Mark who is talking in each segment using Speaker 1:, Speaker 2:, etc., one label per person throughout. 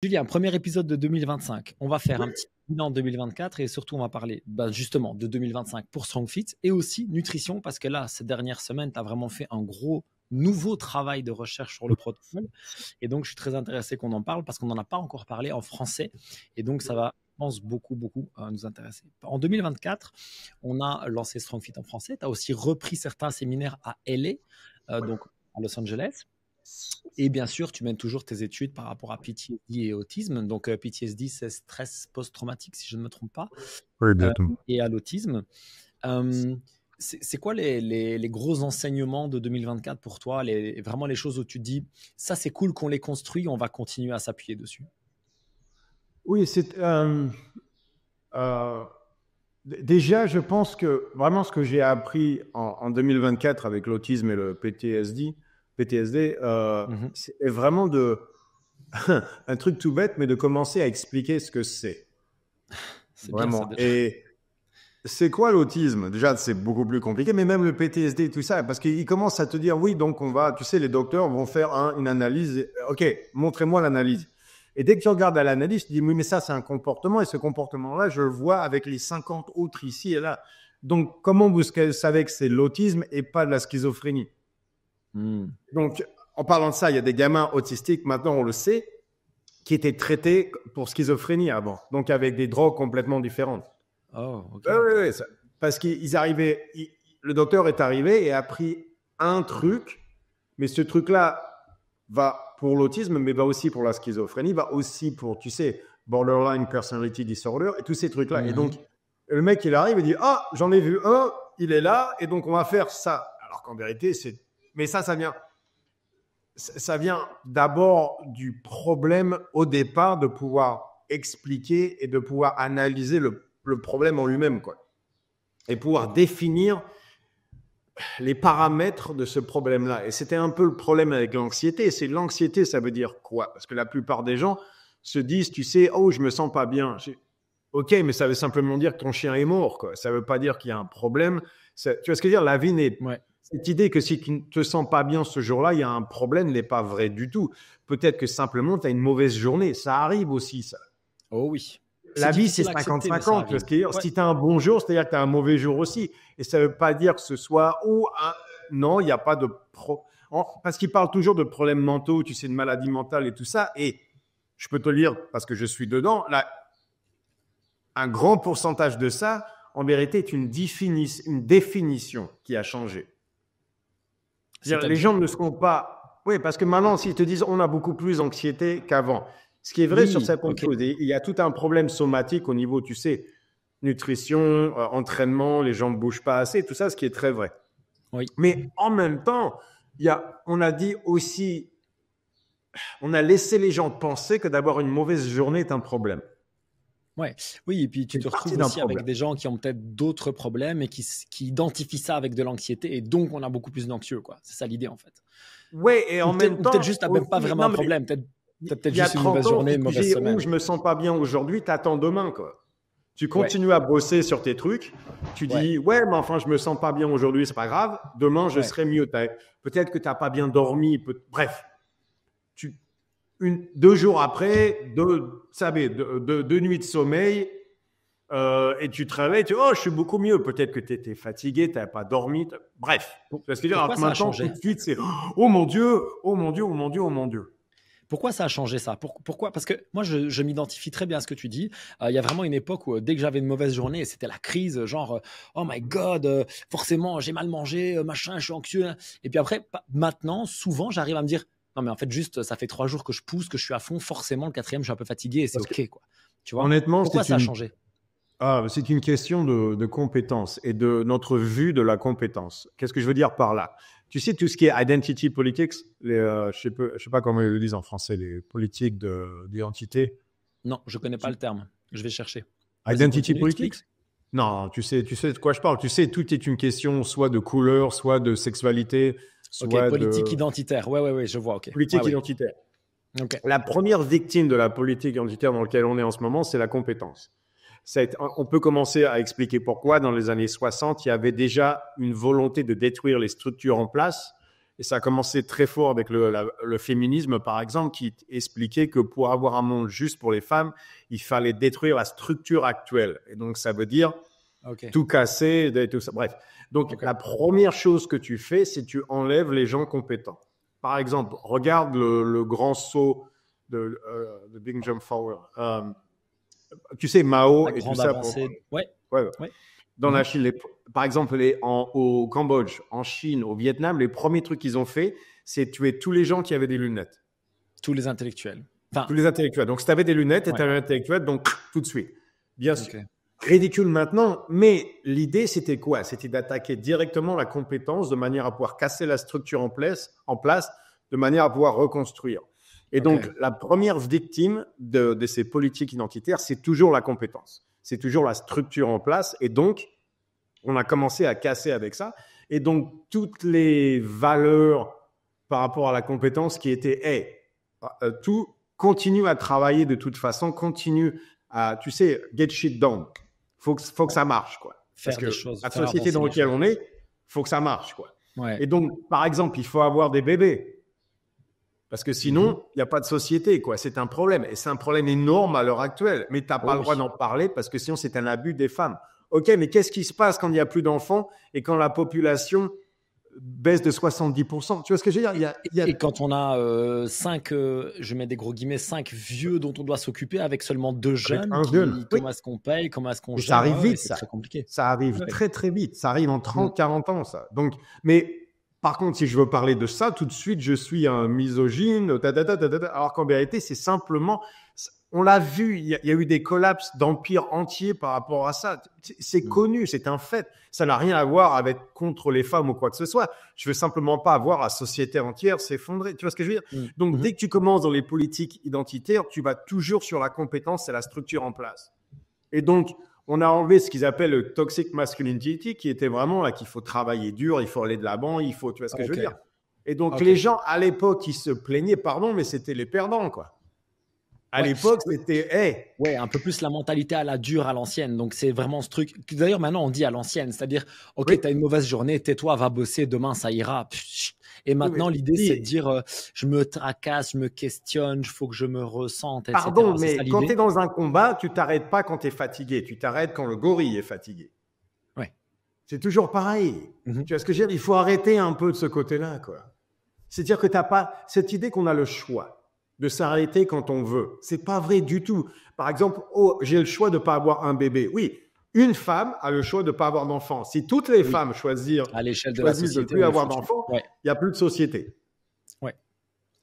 Speaker 1: Julien, premier épisode de 2025. On va faire un petit bilan 2024 et surtout on va parler justement de 2025 pour StrongFit et aussi nutrition parce que là, ces dernières semaines, tu as vraiment fait un gros nouveau travail de recherche sur le protocole et donc je suis très intéressé qu'on en parle parce qu'on n'en a pas encore parlé en français et donc ça va, je pense, beaucoup nous intéresser. En 2024, on a lancé StrongFit en français. Tu as aussi repris certains séminaires à LA, donc à Los Angeles. Et bien sûr, tu mènes toujours tes études par rapport à PTSD et autisme. Donc, PTSD, c'est stress post-traumatique, si je ne me trompe pas.
Speaker 2: Oui, exactement.
Speaker 1: Et à l'autisme. C'est quoi les gros enseignements de 2024 pour toi, vraiment les choses où tu te dis, ça c'est cool qu'on les construit, on va continuer à s'appuyer dessus?
Speaker 2: Oui, déjà, je pense que vraiment ce que j'ai appris en 2024 avec l'autisme et le PTSD, c'est vraiment un truc tout bête, mais de commencer à expliquer ce que c'est.
Speaker 1: C'est
Speaker 2: Vraiment.
Speaker 1: bien ça, déjà.
Speaker 2: Et c'est quoi l'autisme? Déjà, c'est beaucoup plus compliqué, mais même le PTSD et tout ça, parce qu'ils commencent à te dire, oui, donc tu sais, les docteurs vont faire une analyse. OK, montrez-moi l'analyse. Et dès que tu regardes à l'analyse, tu te dis, oui, mais ça, c'est un comportement, et ce comportement-là, je le vois avec les 50 autres ici et là. Donc, comment vous savez que c'est l'autisme et pas de la schizophrénie? Donc, en parlant de ça, il y a des gamins autistiques, maintenant on le sait, qui étaient traités pour schizophrénie avant, donc avec des drogues complètement différentes.
Speaker 1: Oh, ok.
Speaker 2: Oui, parce qu'ils arrivaient, le docteur est arrivé et a pris un truc, mais ce truc-là va pour l'autisme, mais va aussi pour la schizophrénie, va aussi pour, tu sais, borderline personality disorder et tous ces trucs-là. Et donc, le mec, il arrive et dit, ah, j'en ai vu un, il est là, et donc on va faire ça. Alors qu'en vérité, mais ça vient d'abord du problème au départ de pouvoir expliquer et de pouvoir analyser le problème en lui-même, quoi. Et pouvoir définir les paramètres de ce problème-là. Et c'était un peu le problème avec l'anxiété. C'est l'anxiété, ça veut dire quoi? Parce que la plupart des gens se disent, tu sais, oh, je me sens pas bien. Ok, mais ça veut simplement dire que ton chien est mort, quoi. Ça veut pas dire qu'il y a un problème. Tu vois ce que je veux dire? La vie n'est...
Speaker 1: Ouais.
Speaker 2: Cette idée que si tu ne te sens pas bien ce jour-là, il y a un problème n'est pas vrai du tout. Peut-être que simplement, tu as une mauvaise journée. Ça arrive aussi, ça.
Speaker 1: Oh oui.
Speaker 2: La vie, c'est 50-50. Parce que si tu as un bon jour, c'est-à-dire que tu as un mauvais jour aussi. Et ça ne veut pas dire que ce soit... Non, il n'y a pas de... Parce qu'ils parlent toujours de problèmes mentaux, tu sais, de maladies mentales et tout ça. Et je peux te le dire, parce que je suis dedans, un grand pourcentage de ça, en vérité, est une définition qui a changé. Les gens ne seront pas... Oui, parce que maintenant, s'ils te disent on a beaucoup plus d'anxiété qu'avant, ce qui est vrai sur certaines choses, il y a tout un problème somatique au niveau, tu sais, nutrition, entraînement, les gens ne bougent pas assez, tout ça, ce qui est très vrai.
Speaker 1: Oui.
Speaker 2: Mais en même temps, on a dit aussi, on a laissé les gens penser que d'avoir une mauvaise journée est un problème.
Speaker 1: Ouais. Oui, et puis tu te retrouves aussi avec des gens qui ont peut-être d'autres problèmes et qui identifient ça avec de l'anxiété et donc on a beaucoup plus d'anxieux, quoi. C'est ça l'idée en fait.
Speaker 2: Oui, et en même temps...
Speaker 1: Peut-être juste, t'as même pas vraiment un problème. Peut-être juste une mauvaise journée, une mauvaise semaine.
Speaker 2: Je me sens pas bien aujourd'hui, t'attends demain, quoi. Tu continues à bosser sur tes trucs. Tu dis, ouais, mais enfin, je me sens pas bien aujourd'hui, c'est pas grave. Demain, je serai mieux. Peut-être que t'as pas bien dormi. Bref. 2 jours après, 2 nuits de sommeil, et tu te réveilles, oh, je suis beaucoup mieux. Peut-être que tu étais fatigué, tu n'avais pas dormi. Bref. Parce que maintenant, tout de suite, c'est oh mon Dieu, oh mon Dieu, oh mon Dieu, oh mon Dieu.
Speaker 1: Pourquoi ça a changé ça? Pourquoi? Parce que moi, je m'identifie très bien à ce que tu dis. Il y a vraiment une époque où dès que j'avais une mauvaise journée, c'était la crise, genre oh my God, forcément, j'ai mal mangé, machin, je suis anxieux. Et puis après, maintenant, souvent, j'arrive à me dire non, mais en fait, juste, ça fait 3 jours que je pousse, que je suis à fond. Forcément, le 4e, je suis un peu fatigué et c'est OK, quoi. Tu vois?
Speaker 2: Honnêtement,
Speaker 1: pourquoi ça a changé?
Speaker 2: C'est une question de compétence et de notre vue de la compétence. Qu'est-ce que je veux dire par là? Tu sais, tout ce qui est identity politics, je sais pas comment ils le disent en français, les politiques d'identité.
Speaker 1: Non, je connais pas le terme. Je vais chercher.
Speaker 2: Identity politics? Non, tu sais de quoi je parle. Tu sais, tout est une question soit de couleur, soit de sexualité, soit
Speaker 1: politique identitaire. Ouais, je vois. OK.
Speaker 2: Politique identitaire.
Speaker 1: Okay.
Speaker 2: La première victime de la politique identitaire dans laquelle on est en ce moment, c'est la compétence. On peut commencer à expliquer pourquoi. Dans les années 60, il y avait déjà une volonté de détruire les structures en place Et ça a commencé très fort avec le féminisme, par exemple, qui expliquait que pour avoir un monde juste pour les femmes, il fallait détruire la structure actuelle. Et donc, ça veut dire tout casser, tout ça. Bref. Donc, la première chose que tu fais, c'est que tu enlèves les gens compétents. Par exemple, regarde le grand saut de Big Jump Forward. Tu sais, Mao et tout ça.
Speaker 1: Ouais.
Speaker 2: Dans la Chine, par exemple, au Cambodge, en Chine, au Vietnam, les premiers trucs qu'ils ont fait, c'est tuer tous les gens qui avaient des lunettes.
Speaker 1: Tous les intellectuels.
Speaker 2: Tous les intellectuels. Donc, si tu avais des lunettes et tu avais un intellectuel, donc tout de suite. Bien sûr. Ridicule maintenant, mais l'idée, c'était quoi? C'était d'attaquer directement la compétence de manière à pouvoir casser la structure en place, de manière à pouvoir reconstruire. Et donc, la première victime de ces politiques identitaires, c'est toujours la compétence. C'est toujours la structure en place. Et donc, on a commencé à casser avec ça. Et donc, toutes les valeurs par rapport à la compétence qui étaient, tout continue à travailler de toute façon, continue à, tu sais, get shit done. Faut que ça marche, quoi.
Speaker 1: Faire
Speaker 2: parce que
Speaker 1: des choses,
Speaker 2: la société dans laquelle on est, faut que ça marche, quoi.
Speaker 1: Ouais.
Speaker 2: Et donc, par exemple, il faut avoir des bébés. Parce que sinon, il n'y a pas de société, quoi. C'est un problème. Et c'est un problème énorme à l'heure actuelle. Mais tu n'as pas le droit d'en parler parce que sinon, c'est un abus des femmes. OK, mais qu'est-ce qui se passe quand il n'y a plus d'enfants et quand la population baisse de 70%? Tu vois ce que je veux dire?
Speaker 1: Et quand on a 5, je mets des gros guillemets, 5 vieux dont on doit s'occuper avec seulement 2 jeunes. Comment est-ce qu'on paye? Comment est-ce qu'on gère?
Speaker 2: Ça arrive vite,
Speaker 1: c'est très compliqué.
Speaker 2: Ça arrive très, très vite. Ça arrive en 30, 40 ans, ça. Donc, mais par contre, si je veux parler de ça, tout de suite, je suis un misogyne, alors qu'en vérité, c'est simplement, on l'a vu, il y a eu des collapses d'empires entiers par rapport à ça. C'est connu, c'est un fait. Ça n'a rien à voir avec contre les femmes ou quoi que ce soit. Je veux simplement pas voir la société entière s'effondrer. Tu vois ce que je veux dire? Donc, dès que tu commences dans les politiques identitaires, tu vas toujours sur la compétence et la structure en place. Et donc, on a enlevé ce qu'ils appellent le toxic masculinity, qui était vraiment là qu'il faut travailler dur, il faut aller de l'avant, tu vois ce que je veux dire. Et donc, les gens, à l'époque, ils se plaignaient, pardon, mais c'était les perdants, quoi. À l'époque, c'était
Speaker 1: ouais, un peu plus la mentalité à la dure, à l'ancienne. Donc, c'est vraiment ce truc. D'ailleurs, maintenant, on dit à l'ancienne. C'est-à-dire, OK, tu as une mauvaise journée, tais-toi, va bosser, demain, ça ira. Et maintenant, l'idée, c'est de dire je me tracasse, je me questionne, il faut que je me ressente, etc.
Speaker 2: Pardon, mais quand tu es dans un combat, tu t'arrêtes pas quand tu es fatigué. Tu t'arrêtes quand le gorille est fatigué.
Speaker 1: Ouais.
Speaker 2: C'est toujours pareil. Tu vois ce que je veux dire? Il faut arrêter un peu de ce côté-là, quoi. C'est-à-dire que tu n'as pas cette idée qu'on a le choix de s'arrêter quand on veut. C'est pas vrai du tout. Par exemple, j'ai le choix de ne pas avoir un bébé. Oui, une femme a le choix de ne pas avoir d'enfant. Si toutes les femmes choisissent
Speaker 1: à l'échelle de la société,
Speaker 2: de ne plus avoir d'enfants, il n'y a plus de société.
Speaker 1: Ouais.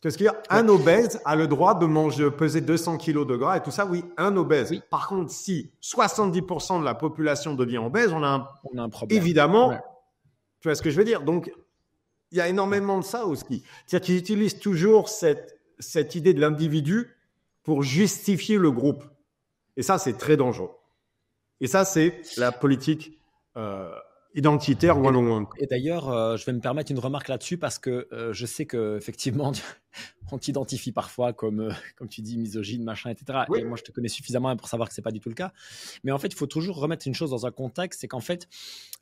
Speaker 2: Tu vois ce qu'il y a? Un obèse a le droit de peser 200 kilos de gras et tout ça. Oui, un obèse. Oui. Par contre, si 70% de la population devient obèse, on a un problème. Évidemment, tu vois ce que je veux dire? Donc, il y a énormément de ça aussi. C'est-à-dire qu'ils utilisent toujours cette idée de l'individu pour justifier le groupe. Et ça, c'est très dangereux. Et ça, c'est la politique identitaire one-on-one.
Speaker 1: Et d'ailleurs, je vais me permettre une remarque là-dessus parce que je sais qu'effectivement, on t'identifie parfois comme tu dis, misogyne, machin, etc. Oui. Et moi, je te connais suffisamment pour savoir que ce n'est pas du tout le cas. Mais en fait, il faut toujours remettre une chose dans un contexte, c'est qu'en fait,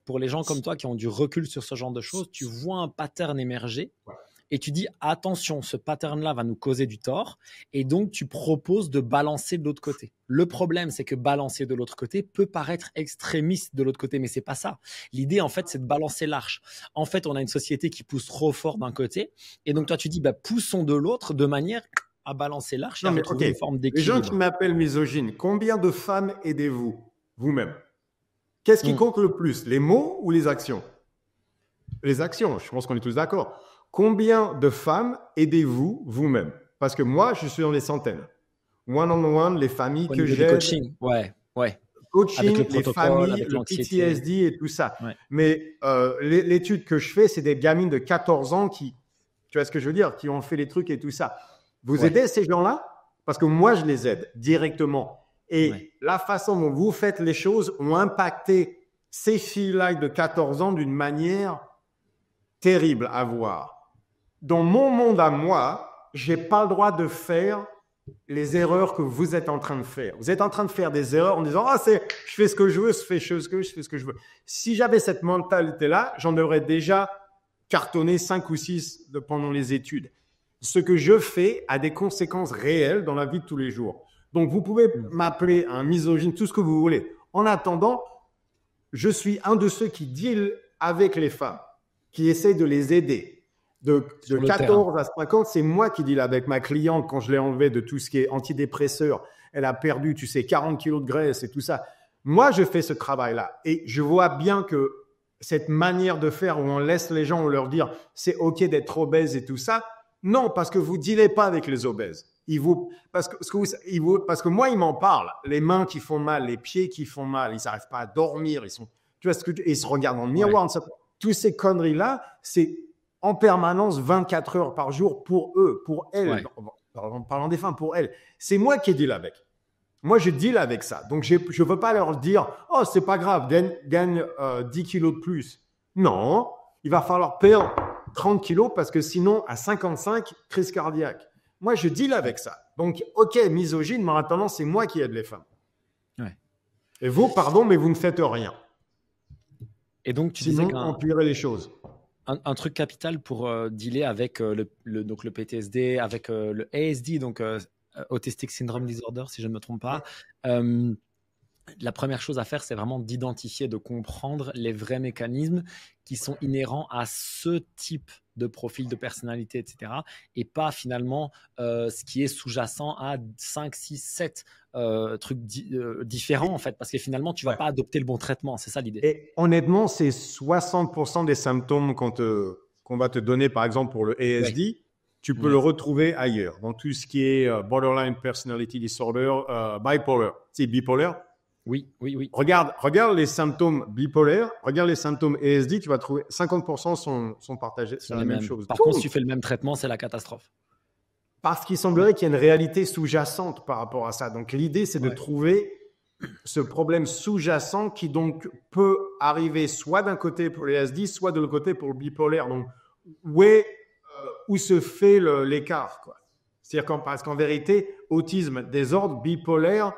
Speaker 1: pour les gens comme toi qui ont du recul sur ce genre de choses, tu vois un pattern émerger. Ouais. Et tu dis, attention, ce pattern-là va nous causer du tort. Et donc, tu proposes de balancer de l'autre côté. Le problème, c'est que balancer de l'autre côté peut paraître extrémiste de l'autre côté, mais c'est pas ça. L'idée, en fait, c'est de balancer l'arche. En fait, on a une société qui pousse trop fort d'un côté. Et donc, toi, tu dis, poussons de l'autre de manière à balancer l'arche et à retrouver une forme d'équilibre.
Speaker 2: Les gens qui m'appellent misogyne, combien de femmes aidez-vous vous-même? Qu'est-ce qui compte le plus, les mots ou les actions? Les actions, je pense qu'on est tous d'accord. Combien de femmes aidez-vous vous-même? Parce que moi, je suis dans les centaines. One-on-one, les familles que j'aide.
Speaker 1: Coaching, ouais.
Speaker 2: Coaching, les familles, le PTSD et tout ça. Ouais. Mais l'étude que je fais, c'est des gamines de 14 ans qui, tu vois ce que je veux dire, qui ont fait les trucs et tout ça. Vous aidez ces gens-là? Parce que moi, je les aide directement. Et la façon dont vous faites les choses ont impacté ces filles-là de 14 ans d'une manière terrible à voir. Dans mon monde à moi, je n'ai pas le droit de faire les erreurs que vous êtes en train de faire. Vous êtes en train de faire des erreurs en disant je fais ce que je veux, je fais ce que je veux. Si j'avais cette mentalité-là, j'en aurais déjà cartonné 5 ou 6 pendant les études. Ce que je fais a des conséquences réelles dans la vie de tous les jours. Donc, vous pouvez m'appeler un misogyne, tout ce que vous voulez. En attendant, je suis un de ceux qui deal avec les femmes, qui essaie de les aider. De 14 à 50, c'est moi qui deal avec ma cliente quand je l'ai enlevée de tout ce qui est antidépresseur. Elle a perdu, 40 kilos de graisse et tout ça. Moi, je fais ce travail-là. Et je vois bien que cette manière de faire où on laisse les gens, on leur dire c'est OK d'être obèse et tout ça. Non, parce que vous ne dealez pas avec les obèses. Parce que moi, ils m'en parlent. Les mains qui font mal, les pieds qui font mal, ils n'arrivent pas à dormir. Ils se regardent dans le miroir. Ouais. Toutes ces conneries-là, c'est en permanence 24 heures par jour pour eux, pour elles. Ouais. En parlant des femmes, pour elles. C'est moi qui deal avec. Moi, je deal avec ça. Donc, je ne veux pas leur dire « Oh, c'est pas grave, gagne 10 kilos de plus. » Non, il va falloir perdre 30 kilos parce que sinon, à 55, crise cardiaque. Moi, je deal avec ça. Donc, OK, misogyne, mais en attendant, c'est moi qui aide les femmes. Ouais. Et vous, pardon, mais vous ne faites rien.
Speaker 1: Et donc, tu
Speaker 2: sinon,
Speaker 1: disais
Speaker 2: on empirerait les choses.
Speaker 1: Un truc capital pour dealer avec donc le PTSD, avec le ASD, donc Autistic Syndrome Disorder, si je ne me trompe pas. La première chose à faire, c'est vraiment d'identifier, de comprendre les vrais mécanismes qui sont inhérents à ce type de profil de personnalité, etc. Et pas finalement ce qui est sous-jacent à 5, 6, 7 trucs différents, en fait, parce que finalement, tu ne vas pas adopter le bon traitement. C'est ça l'idée.
Speaker 2: Et honnêtement, c'est 60% des symptômes qu'on va te donner, par exemple, pour le ASD. Ouais. Tu peux le retrouver ailleurs, dans tout ce qui est borderline personality disorder, bipolar. C'est bipolaire.
Speaker 1: Oui.
Speaker 2: Regarde les symptômes bipolaires, regarde les symptômes ASD, tu vas trouver 50% sont partagés. C'est la même chose.
Speaker 1: Par contre, si tu fais le même traitement, c'est la catastrophe.
Speaker 2: Parce qu'il semblerait qu'il y ait une réalité sous-jacente par rapport à ça. Donc, l'idée, c'est de trouver ce problème sous-jacent qui donc peut arriver soit d'un côté pour les ASD, soit de l'autre côté pour le bipolaire. Donc, où se fait l'écart, quoi. C'est-à-dire parce qu'en vérité, autisme, désordre, bipolaire,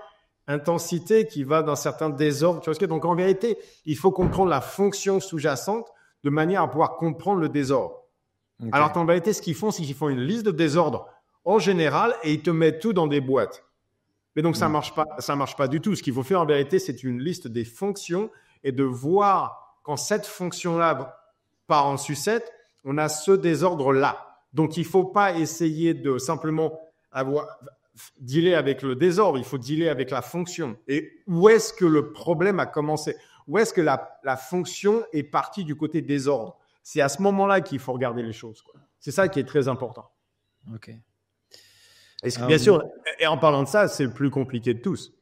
Speaker 2: intensité qui va dans certains désordres. Tu vois ce que, donc, en vérité, il faut comprendre la fonction sous-jacente de manière à pouvoir comprendre le désordre. Okay. Alors qu'en vérité, ce qu'ils font, c'est qu'ils font une liste de désordres en général et ils te mettent tout dans des boîtes. Mais donc, ça marche pas du tout. Ce qu'il faut faire en vérité, c'est une liste des fonctions et de voir quand cette fonction-là part en sucette, on a ce désordre-là. Donc, il ne faut pas essayer de simplement dealer avec le désordre, il faut dealer avec la fonction. Et où est-ce que le problème a commencé? Où est-ce que la fonction est partie du côté désordre? C'est à ce moment-là qu'il faut regarder les choses, quoi. C'est ça qui est très important.
Speaker 1: OK.
Speaker 2: Et bien sûr, et en parlant de ça, c'est le plus compliqué de tous.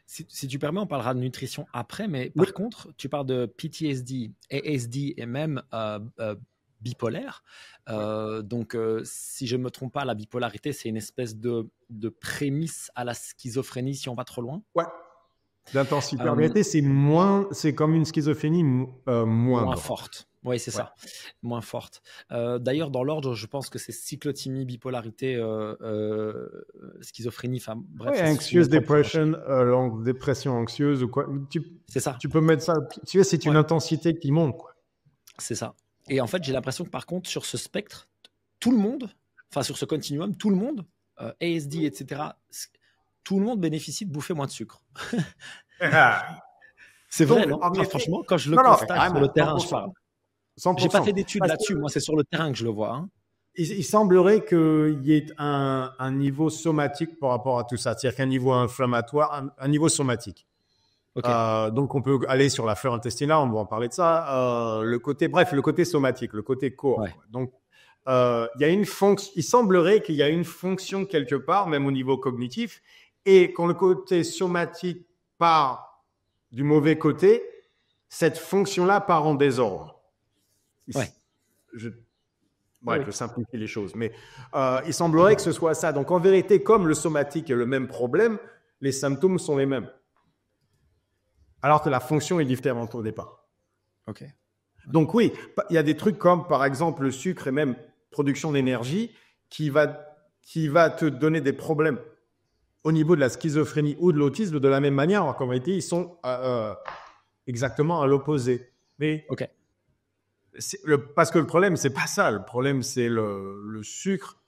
Speaker 1: Si tu permets, on parlera de nutrition après, mais par contre, tu parles de PTSD, ASD et même bipolaire. Donc, si je ne me trompe pas, la bipolarité, c'est une espèce de prémisse à la schizophrénie si on va trop loin.
Speaker 2: Ouais. L'intensité, en réalité, c'est comme une schizophrénie moins
Speaker 1: forte. Oui, c'est ça. Moins forte. D'ailleurs, dans l'ordre, je pense que c'est cyclothymie, bipolarité, schizophrénie, enfin bref.
Speaker 2: Oui, anxious depression, dépression anxieuse ou quoi.
Speaker 1: C'est ça.
Speaker 2: Tu peux mettre ça. Tu vois, c'est une intensité qui monte, quoi.
Speaker 1: C'est ça. Et en fait, j'ai l'impression que par contre, sur ce spectre, tout le monde, enfin sur ce continuum, tout le monde, ASD, etc., tout le monde bénéficie de bouffer moins de sucre. C'est vrai, non? Franchement, quand je le constate sur le terrain, je parle. Je n'ai pas fait d'études là-dessus, moi c'est sur le terrain que je le vois. Hein.
Speaker 2: Il semblerait qu'il y ait un niveau somatique par rapport à tout ça, c'est-à-dire qu'un niveau inflammatoire, un niveau somatique. Okay. Donc on peut aller sur la flore intestinale, on va en parler de ça. Le côté somatique, le côté corps. Ouais. Donc il y a une fonction. Il semblerait qu'il y a une fonction quelque part, même au niveau cognitif, et quand le côté somatique part du mauvais côté, cette fonction-là part en désordre. Je simplifie les choses, mais il semblerait que ce soit ça. Donc en vérité, comme le somatique est le même problème, les symptômes sont les mêmes. Alors que la fonction est différente au départ.
Speaker 1: OK.
Speaker 2: Donc oui, il y a des trucs comme par exemple le sucre et même production d'énergie qui va te donner des problèmes au niveau de la schizophrénie ou de l'autisme de la même manière, alors qu'en réalité, ils sont exactement à l'opposé. Mais
Speaker 1: OK.
Speaker 2: Parce que le problème, c'est pas ça. Le problème, c'est le sucre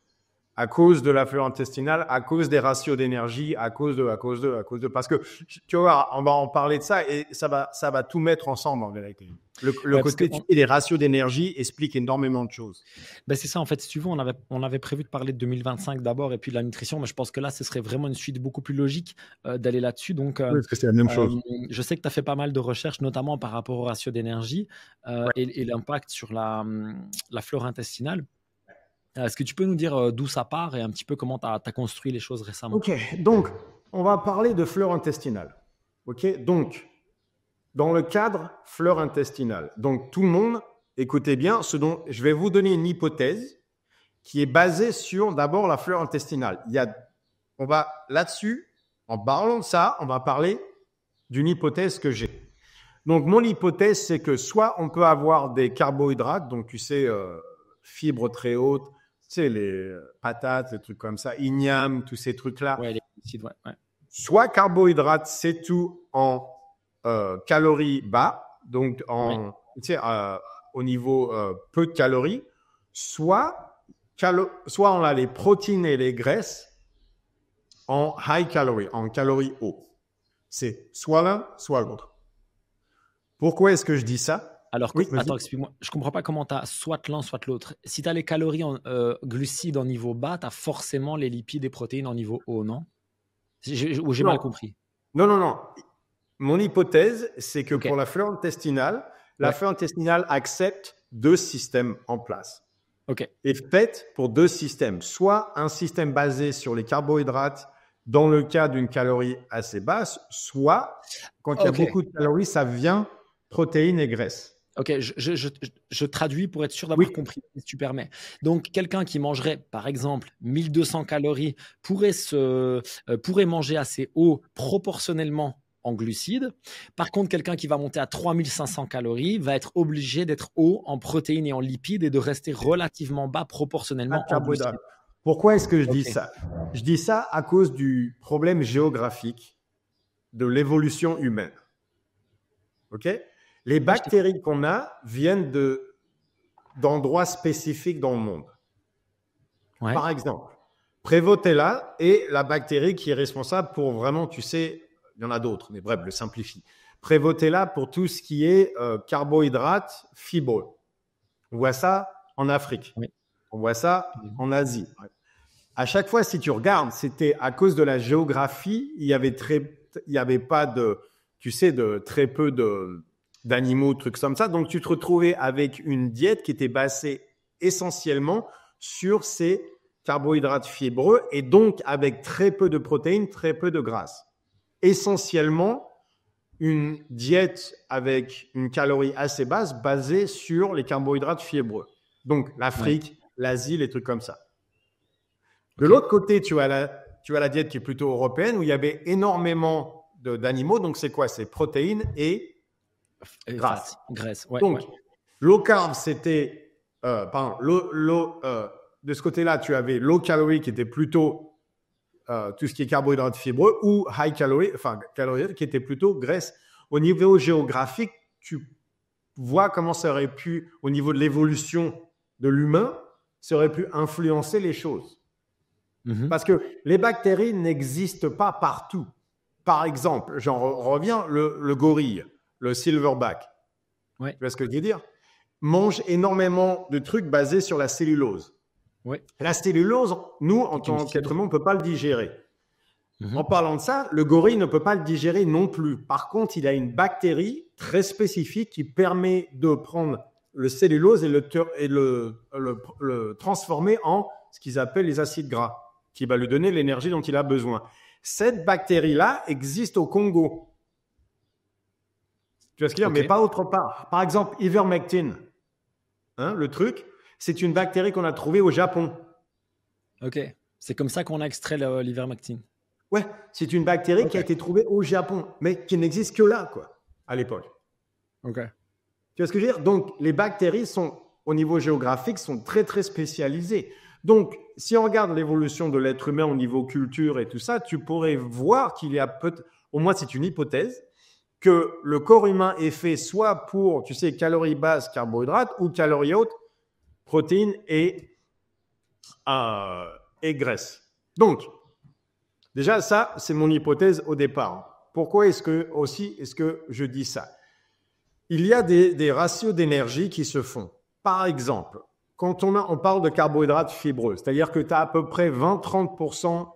Speaker 2: à cause de la flore intestinale, à cause des ratios d'énergie, à cause de. Parce que, tu vois, on va en parler de ça et ça va tout mettre ensemble en vérité. Le côté des ratios d'énergie explique énormément de choses.
Speaker 1: Ben c'est ça, en fait, si tu veux, on avait prévu de parler de 2025 d'abord et puis de la nutrition, mais je pense que là, ce serait vraiment une suite beaucoup plus logique d'aller là-dessus. Donc,
Speaker 2: oui, parce que c'est la même chose.
Speaker 1: Je sais que tu as fait pas mal de recherches, notamment par rapport au ratio d'énergie et l'impact sur la flore intestinale. Est-ce que tu peux nous dire d'où ça part et un petit peu comment tu as construit les choses récemment?
Speaker 2: Ok, donc on va parler de flore intestinale. Ok, donc dans le cadre flore intestinale. Donc tout le monde, écoutez bien, je vais vous donner une hypothèse qui est basée sur d'abord la flore intestinale. On va là-dessus, en parlant de ça, on va parler d'une hypothèse que j'ai. Donc mon hypothèse, c'est que soit on peut avoir des carbohydrates, donc tu sais, fibres très hautes, tu sais, les patates, les trucs comme ça, igname, tous ces trucs-là.
Speaker 1: Ouais, les glucides, ouais.
Speaker 2: Soit carbohydrates, c'est tout en calories bas, donc tu sais, au niveau peu de calories, soit on a les protéines et les graisses en high calories, en calories haut. C'est soit l'un, soit l'autre. Pourquoi est-ce que je dis ça?
Speaker 1: Alors, attends, explique-moi. Je ne comprends pas comment tu as soit l'un, soit l'autre. Si tu as les calories en glucides en niveau bas, tu as forcément les lipides et protéines en niveau haut, non? J'ai mal compris.
Speaker 2: Non. Mon hypothèse, c'est que pour la flore intestinale, la flore intestinale accepte deux systèmes en place. Est faite pour deux systèmes. Soit un système basé sur les carbohydrates dans le cas d'une calorie assez basse, soit quand il y a beaucoup de calories, ça vient protéines et graisses.
Speaker 1: Ok, je traduis pour être sûr d'avoir compris, si tu permets. Donc, quelqu'un qui mangerait, par exemple, 1200 calories pourrait manger assez haut proportionnellement en glucides. Par contre, quelqu'un qui va monter à 3500 calories va être obligé d'être haut en protéines et en lipides et de rester relativement bas proportionnellement en glucides.
Speaker 2: Pourquoi est-ce que je dis ça? Je dis ça à cause du problème géographique de l'évolution humaine. OK? Les bactéries qu'on a viennent d'endroits spécifiques dans le monde. Ouais. Par exemple, Prevotella est la bactérie qui est responsable pour vraiment, tu sais, il y en a d'autres, mais bref, je le simplifie. Prevotella pour tout ce qui est carbohydrates, fibres. On voit ça en Afrique. Oui. On voit ça en Asie. Ouais. À chaque fois, si tu regardes, c'était à cause de la géographie, il y avait pas de, tu sais, de très peu d'animaux, trucs comme ça. Donc, tu te retrouvais avec une diète qui était basée essentiellement sur ces carbohydrates fibreux et donc avec très peu de protéines, très peu de graisse. Essentiellement, une diète avec une calorie assez basse basée sur les carbohydrates fibreux. Donc, l'Afrique, l'Asie, les trucs comme ça. De l'autre côté, tu as la diète qui est plutôt européenne où il y avait énormément d'animaux. Donc, c'est quoi? C'est protéines et graisse.
Speaker 1: Ouais,
Speaker 2: donc, low carb, c'était de ce côté-là, tu avais low calorie qui était plutôt tout ce qui est carbohydrates fibreux ou high calorie, calories qui était plutôt graisse. Au niveau géographique, tu vois comment ça aurait pu, au niveau de l'évolution de l'humain, ça aurait pu influencer les choses. Parce que les bactéries n'existent pas partout. Par exemple, j'en reviens, le gorille, le silverback, tu vois ce que je veux dire, mange énormément de trucs basés sur la cellulose. La cellulose, nous, en tant qu'être humain, on ne peut pas le digérer. En parlant de ça, le gorille ne peut pas le digérer non plus. Par contre, il a une bactérie très spécifique qui permet de prendre le cellulose et le transformer en ce qu'ils appellent les acides gras, qui va lui donner l'énergie dont il a besoin. Cette bactérie-là existe au Congo. Tu vois ce que je veux dire, mais pas autre part. Par exemple, ivermectine, le truc, c'est une bactérie qu'on a trouvée au Japon.
Speaker 1: Ok, c'est comme ça qu'on a extrait l'ivermectine.
Speaker 2: Ouais, c'est une bactérie qui a été trouvée au Japon, mais qui n'existe que là, quoi, à l'époque.
Speaker 1: Ok.
Speaker 2: Tu vois ce que je veux dire? Donc, les bactéries au niveau géographique, sont très, très spécialisées. Donc, si on regarde l'évolution de l'être humain au niveau culture et tout ça, tu pourrais voir qu'il y a au moins c'est une hypothèse, que le corps humain est fait soit pour, tu sais, calories basses, carbohydrates, ou calories hautes, protéines et graisses. Donc, déjà, ça, c'est mon hypothèse au départ. Pourquoi est-ce que je dis ça? Il y a des ratios d'énergie qui se font. Par exemple, quand on parle de carbohydrates fibreux, c'est-à-dire que tu as à peu près 20-30%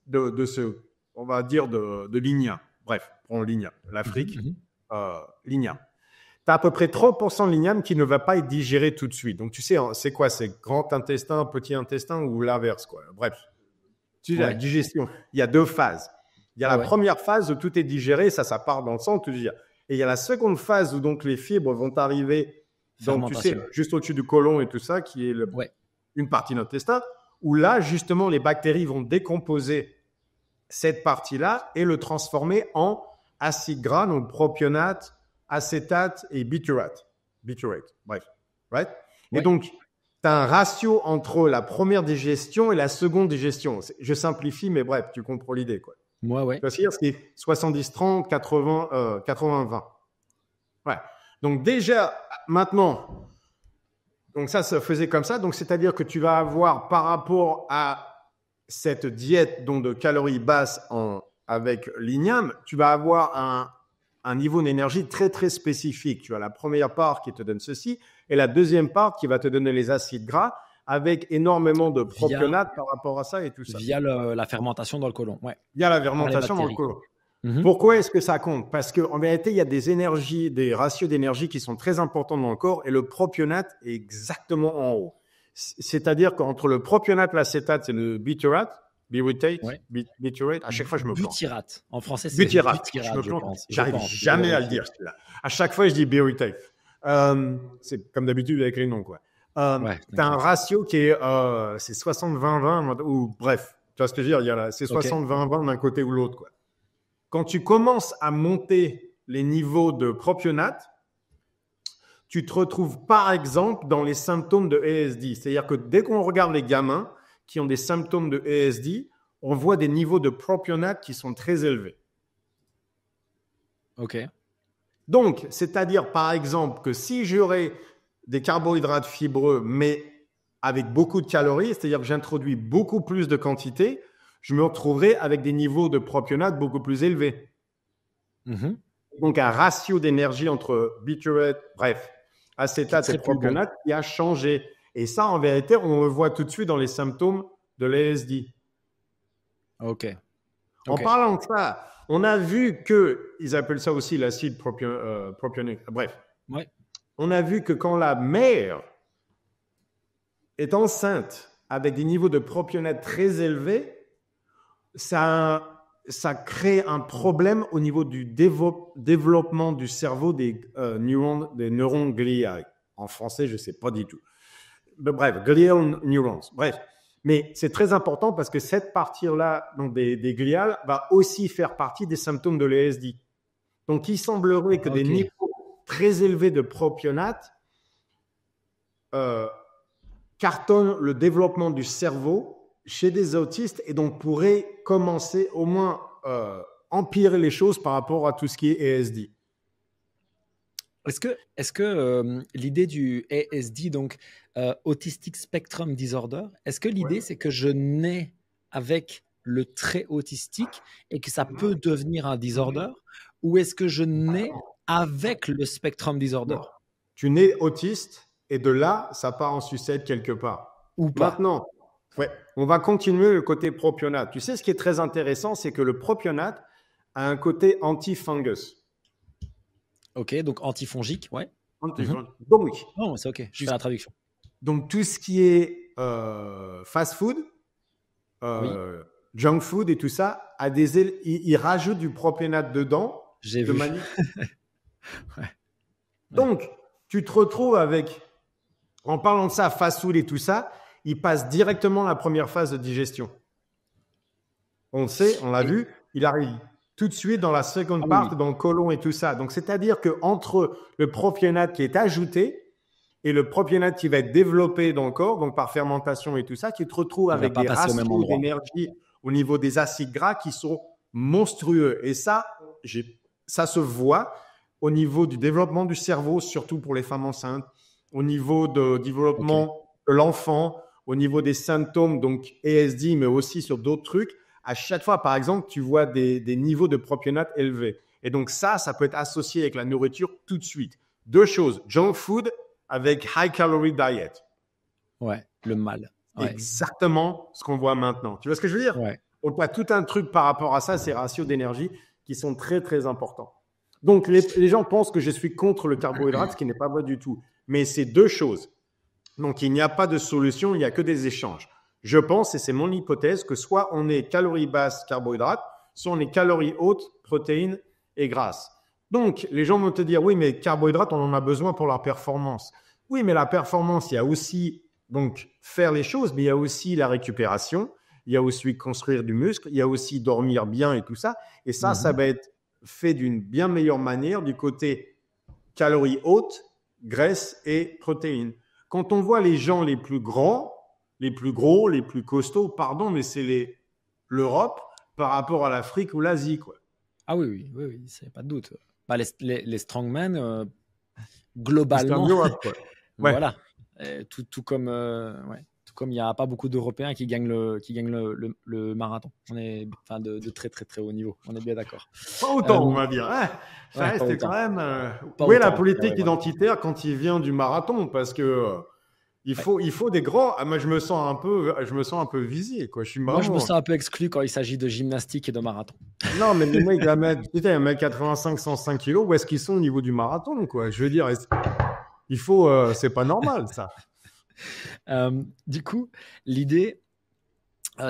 Speaker 2: de ce, on va dire, de lignin. Bref, prends lignin, l'Afrique, lignin. Tu as à peu près 30% de lignane qui ne va pas être digéré tout de suite. Donc, tu sais, c'est quoi? C'est grand intestin, petit intestin ou l'inverse, quoi. Bref, tu sais, la digestion, il y a 2 phases. Il y a la première phase où tout est digéré, ça part dans le sang, tout dire. Et il y a la seconde phase où donc les fibres vont arriver, donc, tu sais, juste au-dessus du côlon et tout ça, qui est une partie de l'intestin, où là, justement, les bactéries vont décomposer cette partie-là et le transformer en acide gras, donc propionate, acétate et butyrate. Bref. Right? Et donc, tu as un ratio entre la première digestion et la seconde digestion. Je simplifie, mais bref, tu comprends l'idée, quoi.
Speaker 1: Ouais.
Speaker 2: Tu vois, c'est 70-30, 80-20. Ouais. Donc, déjà, maintenant, donc ça se faisait comme ça. Donc, c'est-à-dire que tu vas avoir, par rapport à cette diète donc de calories basses avec l'igname, tu vas avoir un niveau d'énergie très, très spécifique. Tu as la première part qui te donne ceci et la deuxième part qui va te donner les acides gras avec énormément de propionate par rapport à ça et tout ça.
Speaker 1: Via la fermentation dans le côlon. Ouais.
Speaker 2: Il y a la fermentation dans le côlon. Pourquoi est-ce que ça compte? Parce qu'en vérité, il y a des ratios d'énergie qui sont très importants dans le corps et le propionate est exactement en haut. C'est-à-dire qu'entre le propionate et l'acétate, c'est le butyrate. Butyrate. À chaque fois, je me plante.
Speaker 1: Butyrate. En français, c'est
Speaker 2: butyrate. Je me plante. J'arrive jamais à le dire, celui-là. À chaque fois, je dis butyrate. C'est comme d'habitude avec les noms, quoi. Tu as un ratio qui est c'est 60-20-20 ou bref. Tu vois ce que je veux dire? C'est 60-20-20 d'un côté ou l'autre, quoi. Quand tu commences à monter les niveaux de propionate, tu te retrouves par exemple dans les symptômes de ASD. C'est-à-dire que dès qu'on regarde les gamins qui ont des symptômes de ASD, on voit des niveaux de propionate qui sont très élevés.
Speaker 1: OK.
Speaker 2: Donc, c'est-à-dire par exemple que si j'aurais des carbohydrates fibreux, mais avec beaucoup de calories, c'est-à-dire que j'introduis beaucoup plus de quantité, je me retrouverai avec des niveaux de propionate beaucoup plus élevés. Donc, un ratio d'énergie entre butyrate, bref, acétate et propionate qui a changé. Et ça, en vérité, on le voit tout de suite dans les symptômes de l'ASD.
Speaker 1: OK.
Speaker 2: En parlant de ça, on a vu que, ils appellent ça aussi l'acide propionique. Bref. On a vu que quand la mère est enceinte avec des niveaux de propionate très élevés, ça crée un problème au niveau du développement du cerveau des neurones gliales. En français, je ne sais pas du tout. Bref, glial neurons. Bref. Mais c'est très important parce que cette partie-là donc des gliales va aussi faire partie des symptômes de l'ASD. Donc, il semblerait que des niveaux très élevés de propionate cartonnent le développement du cerveau chez des autistes et donc pourrait commencer au moins empirer les choses par rapport à tout ce qui est ASD.
Speaker 1: Est-ce que l'idée du ASD, donc Autistic Spectrum Disorder, est-ce que l'idée c'est que je nais avec le trait autistique et que ça peut devenir un disorder, ou est-ce que je nais avec le spectrum disorder?
Speaker 2: Non. Tu nais autiste et de là, ça part en sucette quelque part.
Speaker 1: Ou pas.
Speaker 2: Maintenant, on va continuer le côté propionate. Tu sais, ce qui est très intéressant, c'est que le propionate a un côté anti-fungus.
Speaker 1: Ok, donc antifongique, ouais.
Speaker 2: Donc,
Speaker 1: non, c'est ok, je fais la traduction.
Speaker 2: Donc, tout ce qui est fast food, junk food et tout ça, il rajoute du propionate dedans.
Speaker 1: J'ai vu.
Speaker 2: Donc, tu te retrouves avec, en parlant de ça, fast food et tout ça, il passe directement la première phase de digestion. On le sait, on l'a vu, il arrive tout de suite dans la seconde partie, dans le côlon et tout ça. Donc, c'est-à-dire qu'entre le propionate qui est ajouté et le propionate qui va être développé dans le corps, donc par fermentation et tout ça, tu te retrouves avec des ratios d'énergie au niveau des acides gras qui sont monstrueux. Et ça, ça se voit au niveau du développement du cerveau, surtout pour les femmes enceintes, au niveau du développement de l'enfant, au niveau des symptômes, donc ASD, mais aussi sur d'autres trucs. À chaque fois, par exemple, tu vois des niveaux de propionate élevés. Et donc ça peut être associé avec la nourriture tout de suite. 2 choses, junk food avec high calorie diet.
Speaker 1: Ouais, le mal. Ouais.
Speaker 2: Exactement ce qu'on voit maintenant. Tu vois ce que je veux dire?
Speaker 1: Ouais.
Speaker 2: On voit tout un truc par rapport à ça, ces ratios d'énergie qui sont très, très importants. Donc, les gens pensent que je suis contre le carbohydrate, ce qui n'est pas vrai du tout. Mais c'est 2 choses. Donc, il n'y a pas de solution, il n'y a que des échanges. Je pense, et c'est mon hypothèse, que soit on est calories basses, carbohydrates, soit on est calories hautes, protéines et grasses. Donc, les gens vont te dire, oui, mais carbohydrates, on en a besoin pour la performance. Oui, mais la performance, il y a aussi donc faire les choses, mais il y a aussi la récupération, il y a aussi construire du muscle, il y a aussi dormir bien et tout ça. Et ça, ça va être fait d'une bien meilleure manière du côté calories hautes, graisses et protéines. Quand on voit les gens les plus grands, les plus gros, les plus costauds, pardon, mais c'est l'Europe par rapport à l'Afrique ou l'Asie, quoi.
Speaker 1: Ah oui, c'est pas de doute. Bah, les strongmen, globalement,
Speaker 2: Europe, quoi. Ouais.
Speaker 1: voilà. Tout comme il n'y a pas beaucoup d'Européens qui gagnent le marathon. On est de très très très haut niveau. On est bien d'accord.
Speaker 2: Pas autant, on va dire. Hein, ça
Speaker 1: ouais,
Speaker 2: reste quand même.
Speaker 1: Pas
Speaker 2: Où est
Speaker 1: autant,
Speaker 2: la politique identitaire quand il vient du marathon? Parce que il faut des grands. Ah, moi, je me sens un peu visé, quoi.
Speaker 1: Moi, je me sens un peu exclu quand il s'agit de gymnastique et de marathon.
Speaker 2: Non, mais les mecs, 1m85, 105 kilos, où est-ce qu'ils sont au niveau du marathon, quoi? Je veux dire, c'est pas normal, ça.
Speaker 1: Du coup, l'idée,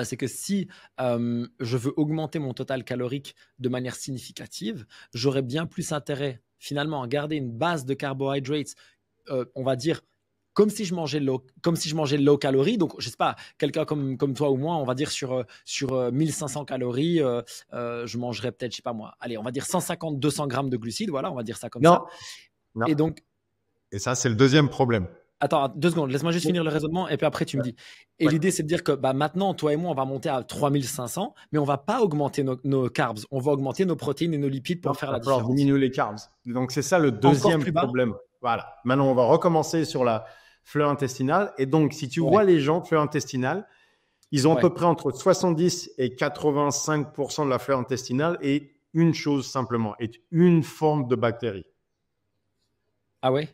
Speaker 1: c'est que si je veux augmenter mon total calorique de manière significative, j'aurais bien plus intérêt finalement à garder une base de carbohydrates, on va dire, comme si je mangeais low calorie. Donc, je sais pas, quelqu'un comme toi ou moi, on va dire sur 1500 calories, je mangerais peut-être, je sais pas moi, allez, on va dire 150-200 grammes de glucides, voilà, on va dire ça comme ça.
Speaker 2: Non.
Speaker 1: Et donc,
Speaker 2: et ça, c'est le deuxième problème.
Speaker 1: Attends, 2 secondes, laisse-moi juste finir le raisonnement et puis après tu me dis. Et l'idée, c'est de dire que maintenant, toi et moi, on va monter à 3500, mais on va pas augmenter nos carbs, on va augmenter nos protéines et nos lipides pour faire la différence.
Speaker 2: Diminuer les carbs. Donc, c'est ça le deuxième problème. Voilà. Maintenant, on va recommencer sur la fleur intestinale. Et donc, si tu vois les gens, fleur intestinale, ils ont à peu près entre 70 et 85% de la fleur intestinale et une chose simplement, est une forme de bactérie.
Speaker 1: Ah ouais?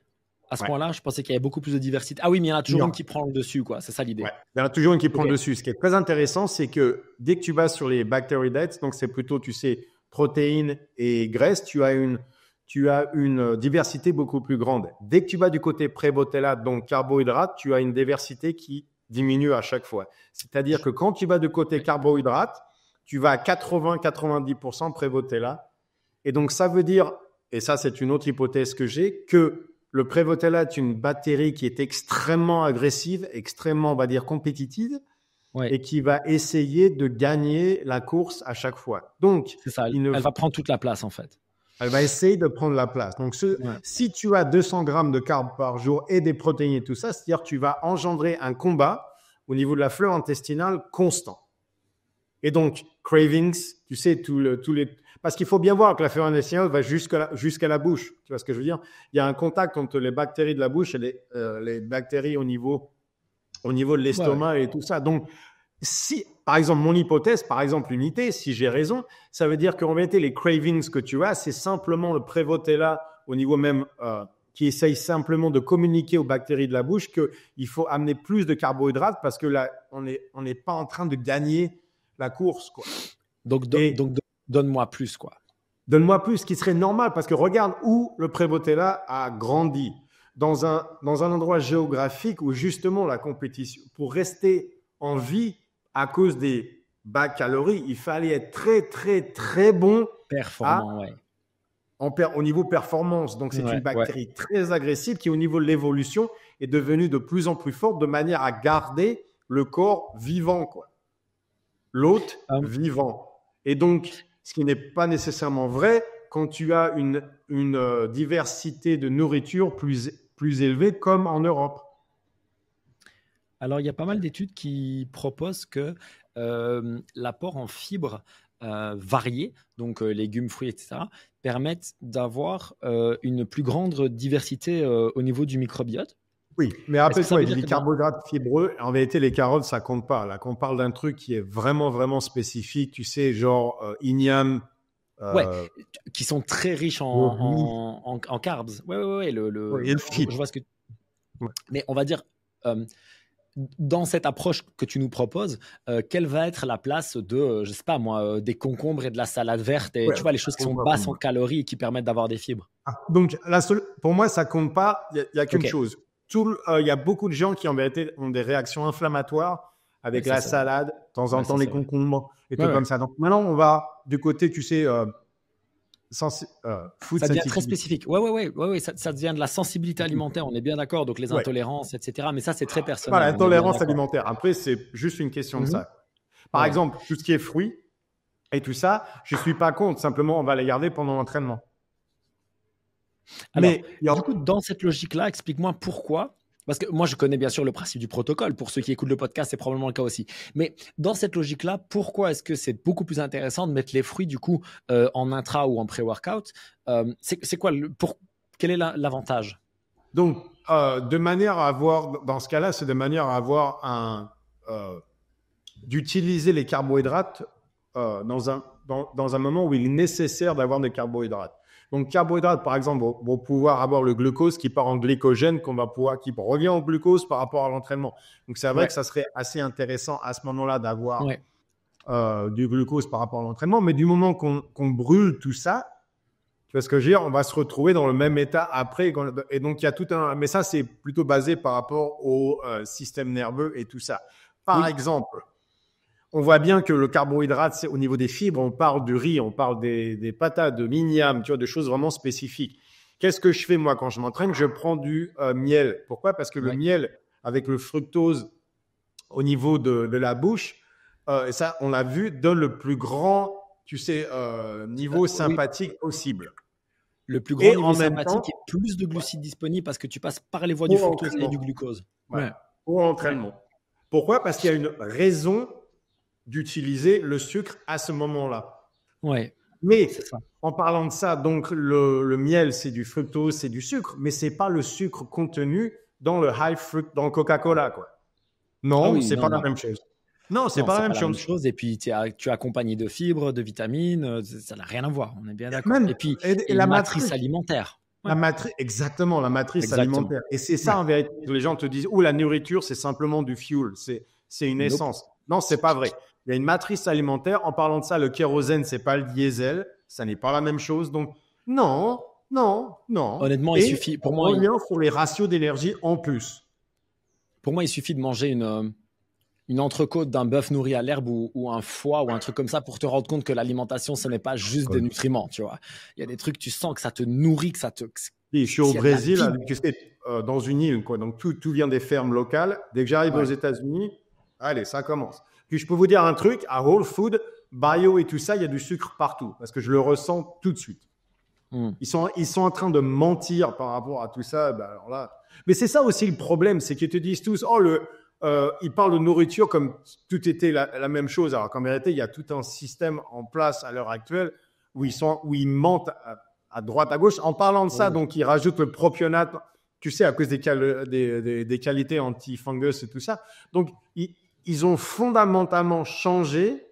Speaker 1: À ce point-là, je pensais qu'il y avait beaucoup plus de diversité. Ah oui, mais il y en a toujours une qui prend le dessus, quoi. C'est ça l'idée.
Speaker 2: Ouais. Il y en a toujours une qui prend le dessus. Ce qui est très intéressant, c'est que dès que tu vas sur les bactery diets, donc c'est plutôt, tu sais, protéines et graisses, tu as une diversité beaucoup plus grande. Dès que tu vas du côté Prevotella, donc carbohydrates, tu as une diversité qui diminue à chaque fois. C'est-à-dire que quand tu vas du côté carbohydrates, tu vas à 80-90% Prevotella. Et donc, ça veut dire, et ça, c'est une autre hypothèse que j'ai, que le Prevotella est une bactérie qui est extrêmement agressive, extrêmement, on va dire, compétitive, et qui va essayer de gagner la course à chaque fois. Donc,
Speaker 1: c'est ça. Elle va prendre toute la place, en fait.
Speaker 2: Elle va essayer de prendre la place. Donc, si tu as 200 grammes de carbs par jour et des protéines et tout ça, c'est-à-dire que tu vas engendrer un combat au niveau de la flore intestinale constant. Et donc, cravings, tu sais, parce qu'il faut bien voir que la flore intestinale va jusqu'à la bouche. Tu vois ce que je veux dire? Il y a un contact entre les bactéries de la bouche et les bactéries au niveau de l'estomac et tout ça. Donc, si, par exemple, mon hypothèse, par exemple, l'unité, si j'ai raison, ça veut dire qu'en réalité, les cravings que tu as, c'est simplement le Prevotella au niveau même qui essaye simplement de communiquer aux bactéries de la bouche qu'il faut amener plus de carbohydrates parce que là, on n'est pas en train de gagner la course, quoi.
Speaker 1: Donc donne-moi plus, quoi.
Speaker 2: Donne-moi plus, ce qui serait normal parce que regarde où le Prevotella a grandi. Dans un endroit géographique où justement la compétition, pour rester en vie à cause des bas calories, il fallait être très, très, très bon
Speaker 1: performant,
Speaker 2: au niveau performance. Donc, c'est une bactérie très agressive qui, au niveau de l'évolution, est devenue de plus en plus forte de manière à garder le corps vivant, quoi. L'hôte vivant. Et donc, ce qui n'est pas nécessairement vrai quand tu as une diversité de nourriture plus élevée comme en Europe.
Speaker 1: Alors, il y a pas mal d'études qui proposent que l'apport en fibres variés, donc légumes, fruits, etc., permettent d'avoir une plus grande diversité au niveau du microbiote.
Speaker 2: Oui, mais rappelle-toi, il dit carbohydrates fibreux. En vérité, les carottes, ça compte pas. Là, qu'on parle d'un truc qui est vraiment, vraiment spécifique, tu sais, genre igname.
Speaker 1: Qui sont très riches en carbs. Ouais. Je vois ce que. Ouais. Mais on va dire, dans cette approche que tu nous proposes, quelle va être la place de, je sais pas moi, des concombres et de la salade verte et tu vois les choses qui sont basses en calories et qui permettent d'avoir des fibres.
Speaker 2: Donc, pour moi, ça compte pas. Il y a qu'une chose. Il y a beaucoup de gens qui en vérité ont des réactions inflammatoires avec la salade, de temps en temps les concombres et tout comme ça. Donc maintenant, on va du côté, tu sais, food
Speaker 1: ça devient très spécifique. Ouais. Ça devient de la sensibilité alimentaire. On est bien d'accord. Donc les intolérances, etc. Mais ça, c'est très personnel.
Speaker 2: Voilà, l'intolérance alimentaire. Après, c'est juste une question de ça. Par exemple, tout ce qui est fruits et tout ça, je suis pas contre. Simplement, on va les garder pendant l'entraînement.
Speaker 1: Alors, du coup, dans cette logique-là, explique-moi pourquoi. Parce que moi, je connais bien sûr le principe du protocole. Pour ceux qui écoutent le podcast, c'est probablement le cas aussi. Mais dans cette logique-là, pourquoi est-ce que c'est beaucoup plus intéressant de mettre les fruits du coup en intra ou en pré-workout? C'est quoi quel est l'avantage?
Speaker 2: Donc, de manière à avoir, dans ce cas-là, c'est de manière à avoir d'utiliser les carbohydrates dans un moment où il est nécessaire d'avoir des carbohydrates. Donc, carbohydrates, par exemple, vont pouvoir avoir le glucose qui part en glycogène, qui revient en glucose par rapport à l'entraînement. Donc, c'est vrai que ça serait assez intéressant à ce moment-là d'avoir du glucose par rapport à l'entraînement. Mais du moment qu'on brûle tout ça, tu vois ce que je veux dire, on va se retrouver dans le même état après. Et donc, il y a tout un... Mais ça, c'est plutôt basé par rapport au système nerveux et tout ça. Par exemple... On voit bien que le carbohydrate, c'est au niveau des fibres, on parle du riz, on parle des patates, de miniam, tu vois, de choses vraiment spécifiques. Qu'est-ce que je fais moi quand je m'entraîne? Je prends du miel. Pourquoi? Parce que le miel, avec le fructose au niveau de la bouche, et ça, on l'a vu, donne le plus grand, tu sais, niveau sympathique possible.
Speaker 1: Le plus grand niveau sympathique et plus de glucides disponibles parce que tu passes par les voies du fructose et du glucose.
Speaker 2: Pour l'entraînement. Pourquoi? Parce qu'il y a une raison d'utiliser le sucre à ce moment-là. Mais en parlant de ça, donc le miel, c'est du fructose, c'est du sucre, mais c'est pas le sucre contenu dans le high fruit, dans le Coca-Cola, quoi. Non, c'est pas la même chose. Non, c'est pas la même chose.
Speaker 1: Et puis, tu es accompagné de fibres, de vitamines, ça n'a rien à voir, on est bien d'accord. Et puis, la matrice alimentaire.
Speaker 2: Exactement, la matrice alimentaire. Et c'est ça, en vérité, les gens te disent, la nourriture, c'est simplement du fuel, c'est une essence. Non, c'est pas vrai. Il y a une matrice alimentaire. En parlant de ça, le kérosène, c'est pas le diesel. Ça n'est pas la même chose. Donc, non.
Speaker 1: Honnêtement, il suffit. Pour moi,
Speaker 2: on revient sur les ratios d'énergie en plus.
Speaker 1: Pour moi, il suffit de manger une entrecôte d'un bœuf nourri à l'herbe ou un foie ou un truc comme ça pour te rendre compte que l'alimentation, ce n'est pas juste des nutriments, tu vois. Il y a des trucs, tu sens que ça te nourrit, que ça te...
Speaker 2: Je suis au Brésil, dans une île, quoi. Donc, tout vient des fermes locales. Dès que j'arrive aux États-Unis, allez, ça commence. Puis, je peux vous dire un truc, à Whole Food, bio et tout ça, il y a du sucre partout parce que je le ressens tout de suite. Ils sont en train de mentir par rapport à tout ça. Alors là... Mais c'est ça aussi le problème, c'est qu'ils te disent tous, ils parlent de nourriture comme tout était la même chose. Alors qu'en vérité, il y a tout un système en place à l'heure actuelle où ils mentent à droite, à gauche. En parlant de ça, donc ils rajoutent le propionate, tu sais, à cause des qualités anti-fungus et tout ça. Donc, ils ont fondamentalement changé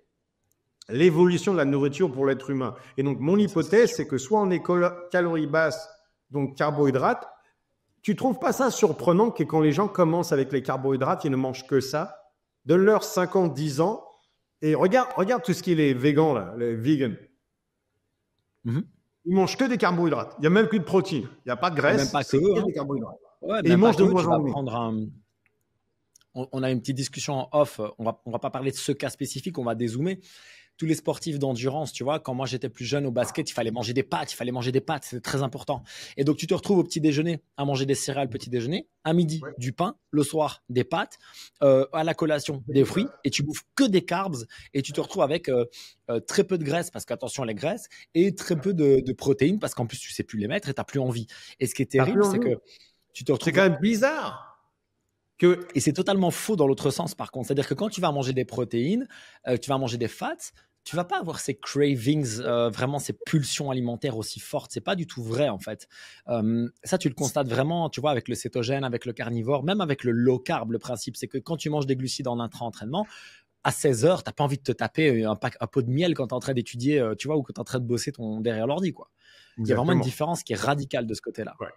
Speaker 2: l'évolution de la nourriture pour l'être humain. Et donc, mon hypothèse, c'est que soit on est calories basses, donc carbohydrates, tu trouves pas ça surprenant que quand les gens commencent avec les carbohydrates, ils ne mangent que ça? Donne-leur 50-10 ans et regarde tout ce qui est végan, là, les vegans. Ils mangent que des carbohydrates. Il n'y a même plus de protéines. Il n'y a pas de graisse.
Speaker 1: Même pas que
Speaker 2: des carbohydrates.
Speaker 1: Et ils mangent de moins en moins. On a une petite discussion en off. On va pas parler de ce cas spécifique. On va dézoomer. Tous les sportifs d'endurance, tu vois, quand moi j'étais plus jeune au basket, il fallait manger des pâtes, c'était très important. Et donc tu te retrouves au petit déjeuner à manger des céréales petit déjeuner, à midi du pain, le soir des pâtes, à la collation des fruits, et tu bouffes que des carbs, et tu te retrouves avec très peu de graisse, parce qu'attention les graisses, et très peu de protéines, parce qu'en plus tu sais plus les mettre et tu n'as plus envie. Et ce qui est terrible, c'est que tu te retrouves...
Speaker 2: C'est quand même bizarre.
Speaker 1: Et c'est totalement faux dans l'autre sens, par contre. C'est-à-dire que quand tu vas manger des protéines, tu vas manger des fats, tu vas pas avoir ces cravings, vraiment ces pulsions alimentaires aussi fortes. C'est pas du tout vrai en fait. Ça, tu le constates vraiment, tu vois, avec le cétogène, avec le carnivore, même avec le low carb. Le principe, c'est que quand tu manges des glucides en intra-entraînement, à 16 heures, t'as pas envie de te taper un pot de miel quand tu es en train d'étudier, tu vois, ou quand tu es en train de bosser derrière l'ordi, quoi. Il y a vraiment une différence qui est radicale de ce côté-là.
Speaker 2: Ouais.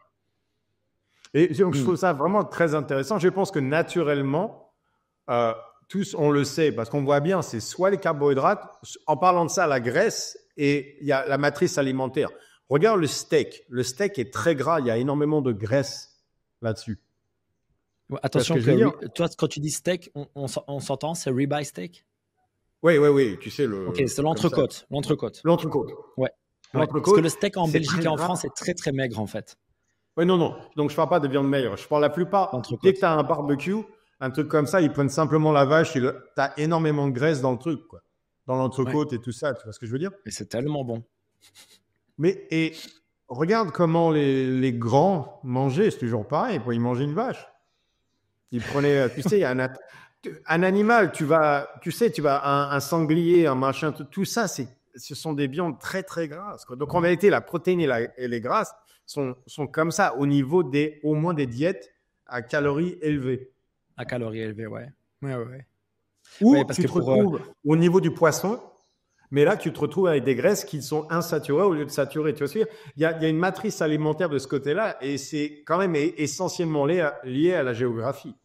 Speaker 2: Et donc, je trouve ça vraiment très intéressant. Je pense que naturellement, tous, on le sait, parce qu'on voit bien, c'est soit les carbohydrates, en parlant de ça, la graisse, et il y a la matrice alimentaire. Regarde le steak. Le steak est très gras, il y a énormément de graisse là-dessus.
Speaker 1: Ouais, attention, toi, quand tu dis steak, on s'entend, c'est ribeye steak?
Speaker 2: Oui, tu sais
Speaker 1: Ok, c'est l'entrecôte. L'entrecôte. Ouais. Parce que le steak en Belgique et en France est très très maigre en fait.
Speaker 2: Oui, non. Donc je parle pas de viande maigre. Je parle la plupart. Dès que tu as un barbecue, un truc comme ça, ils prennent simplement la vache et tu as énormément de graisse dans le truc, quoi. Dans l'entrecôte et tout ça. Tu vois ce que je veux dire?
Speaker 1: Et c'est tellement bon.
Speaker 2: Et regarde comment les grands mangeaient. C'est toujours pareil. Ils mangeaient une vache. Ils prenaient, tu sais, un animal. Tu vas un sanglier, un machin, tout ça, ce sont des viandes très très grasses, quoi. Donc en réalité, la protéine et les grasses sont comme ça au niveau au moins des diètes à calories élevées.
Speaker 1: À calories élevées, ouais.
Speaker 2: Ou tu te retrouves au niveau du poisson, mais là tu te retrouves avec des graisses qui sont insaturées au lieu de saturées. Tu vois ce que je veux dire? Il y a une matrice alimentaire de ce côté-là et c'est quand même essentiellement lié à la géographie.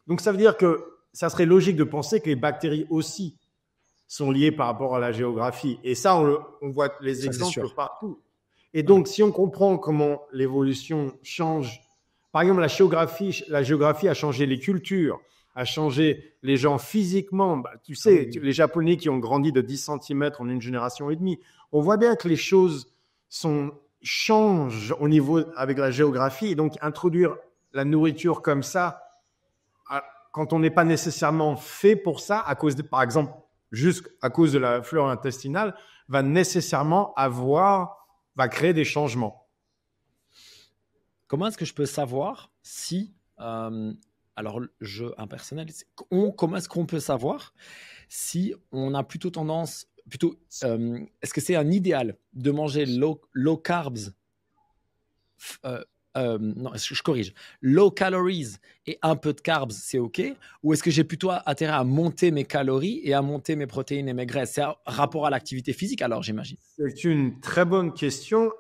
Speaker 2: Donc ça veut dire que ça serait logique de penser que les bactéries aussi sont liées par rapport à la géographie. Et ça, on voit les exemples partout. Et donc, si on comprend comment l'évolution change, par exemple, la géographie a changé les cultures, a changé les gens physiquement. Tu sais, les Japonais qui ont grandi de 10 cm en une génération et demie, on voit bien que les choses changent au niveau avec la géographie. Et donc, introduire la nourriture comme ça, quand on n'est pas nécessairement fait pour ça, par exemple, juste à cause de la flore intestinale, va nécessairement va créer des changements.
Speaker 1: Comment est-ce que je peux savoir si, alors impersonnel, comment est-ce qu'on peut savoir si on a plutôt tendance, est-ce que c'est un idéal de manger low carbs, non, je corrige, low calories et un peu de carbs, c'est OK? Ou est-ce que j'ai plutôt intérêt à monter mes calories et à monter mes protéines et mes graisses? C'est un rapport à l'activité physique, alors, j'imagine.
Speaker 2: C'est une très bonne question.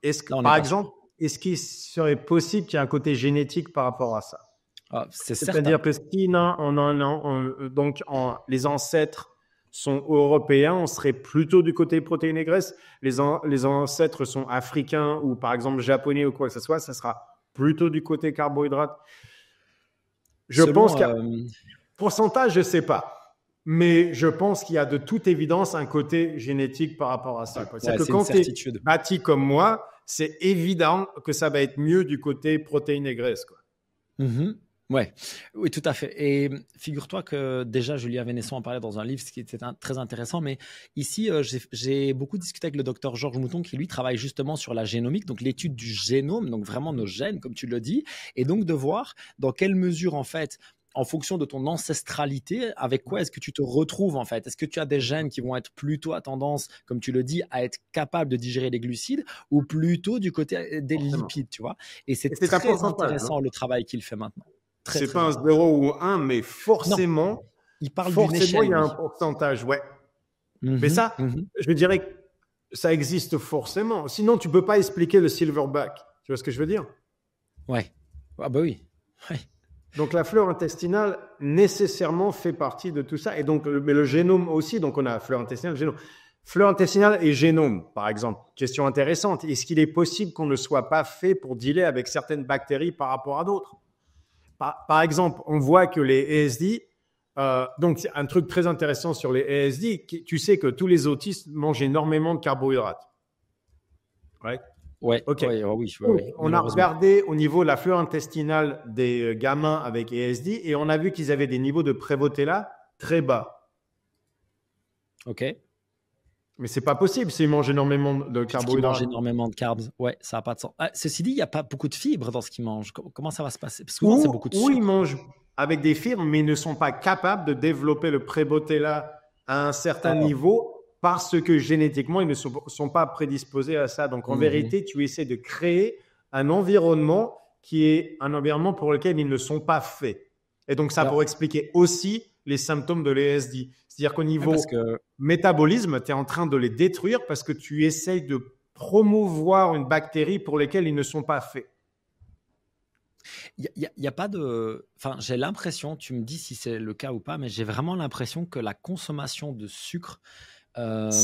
Speaker 2: Est-ce qu'il serait possible qu'il y ait un côté génétique par rapport à ça? C'est-à-dire que si les ancêtres sont européens, on serait plutôt du côté protéines et graisses. Les ancêtres sont africains ou par exemple japonais ou quoi que ce soit, ça sera plutôt du côté carbohydrates. Je pense qu'il y a pourcentage, je ne sais pas, mais je pense qu'il y a de toute évidence un côté génétique par rapport à ça. C'est que quand tu es bâti comme moi, c'est évident que ça va être mieux du côté protéines et graisses, quoi.
Speaker 1: Oui, tout à fait. Et figure-toi que déjà, Julien Vénesson en parlait dans un livre, ce qui était très intéressant. Mais ici, j'ai beaucoup discuté avec le docteur Georges Mouton qui, lui, travaille justement sur la génomique, donc l'étude du génome, donc vraiment nos gènes, comme tu le dis, et donc de voir dans quelle mesure, en fait, en fonction de ton ancestralité, avec quoi est-ce que tu te retrouves, en fait? Est-ce que tu as des gènes qui vont être plutôt à tendance, comme tu le dis, à être capable de digérer les glucides ou plutôt du côté des lipides, tu vois? Et c'est très intéressant le travail qu'il fait maintenant.
Speaker 2: C'est pas un 0 ou 1, mais forcément,
Speaker 1: non. Il parle d'une échelle,
Speaker 2: il y a un pourcentage, ouais. Mais ça, je dirais que ça existe forcément. Sinon, tu peux pas expliquer le silverback. Tu vois ce que je veux dire?
Speaker 1: Ouais. Ah bah oui. Ouais.
Speaker 2: Donc, la flore intestinale, nécessairement, fait partie de tout ça. Et donc, mais le génome aussi. Donc, on a flore intestinale, génome. Flore intestinale et génome, par exemple. Question intéressante. Est-ce qu'il est possible qu'on ne soit pas fait pour dealer avec certaines bactéries par rapport à d'autres? Par exemple, on voit que les ESD, donc c'est un truc très intéressant sur les ESD, tu sais que tous les autistes mangent énormément de carbohydrates. Ouais.
Speaker 1: Ouais,
Speaker 2: okay.
Speaker 1: Oui.
Speaker 2: On a regardé au niveau de la flore intestinale des gamins avec ESD et on a vu qu'ils avaient des niveaux de Prévotella très bas.
Speaker 1: OK.
Speaker 2: Mais c'est pas possible s'ils mangent énormément de carbohydrates.
Speaker 1: Ils mangent énormément de carbs. Ouais, ça n'a pas de sens. Ceci dit, il n'y a pas beaucoup de fibres dans ce qu'ils mangent. Comment ça va se passer? Souvent, c'est beaucoup de sucre.
Speaker 2: Ils mangent avec des firmes, mais ils ne sont pas capables de développer le Prébotella à un certain niveau parce que génétiquement, ils ne sont pas prédisposés à ça. Donc, en vérité, tu essaies de créer un environnement qui est un environnement pour lequel ils ne sont pas faits. Et donc, ça pourrait expliquer aussi les symptômes de l'ESD. C'est-à-dire qu'au niveau métabolisme, tu es en train de les détruire parce que tu essayes de promouvoir une bactérie pour laquelle ils ne sont pas faits.
Speaker 1: Il y a pas de… Enfin, j'ai l'impression, tu me dis si c'est le cas ou pas, mais j'ai vraiment l'impression que la consommation de sucre,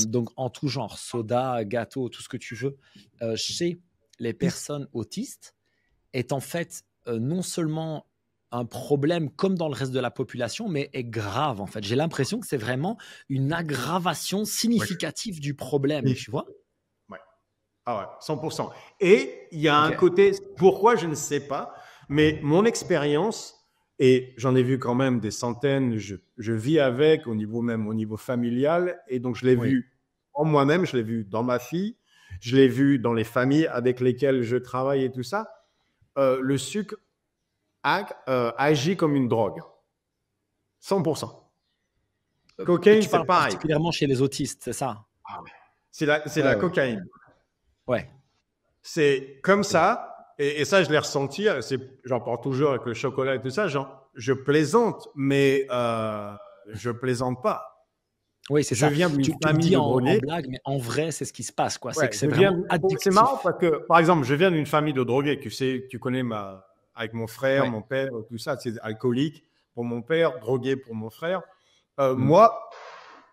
Speaker 1: donc en tout genre, soda, gâteau, tout ce que tu veux, chez les personnes autistes, est en fait non seulement un problème comme dans le reste de la population, mais est grave en fait. J'ai l'impression que c'est vraiment une aggravation significative du problème, tu vois.
Speaker 2: Ouais. Ah ouais, 100%. Et il y a un côté, pourquoi je ne sais pas, mais mon expérience, et j'en ai vu quand même des centaines, je vis avec au niveau familial, et donc je l'ai vu en moi-même, je l'ai vu dans ma fille, je l'ai vu dans les familles avec lesquelles je travaille et tout ça. Le sucre agit comme une drogue. 100%. Cocaïne, c'est pareil.
Speaker 1: Particulièrement chez les autistes, c'est ça?
Speaker 2: Ah ouais. C'est la cocaïne.
Speaker 1: Ouais.
Speaker 2: C'est comme ça. Et ça, je l'ai ressenti. J'en parle toujours avec le chocolat et tout ça. Je plaisante, mais je plaisante pas.
Speaker 1: Oui, c'est ça.
Speaker 2: Je viens d'une famille
Speaker 1: tu le dis
Speaker 2: de
Speaker 1: en
Speaker 2: drogués.
Speaker 1: blague, mais en vrai, c'est ce qui se passe, quoi.
Speaker 2: Ouais,
Speaker 1: c'est vraiment addictif.
Speaker 2: C'est marrant parce que, par exemple, je viens d'une famille de drogués. Tu connais avec mon frère, mon père, tout ça. C'est alcoolique pour mon père, drogué pour mon frère. Moi,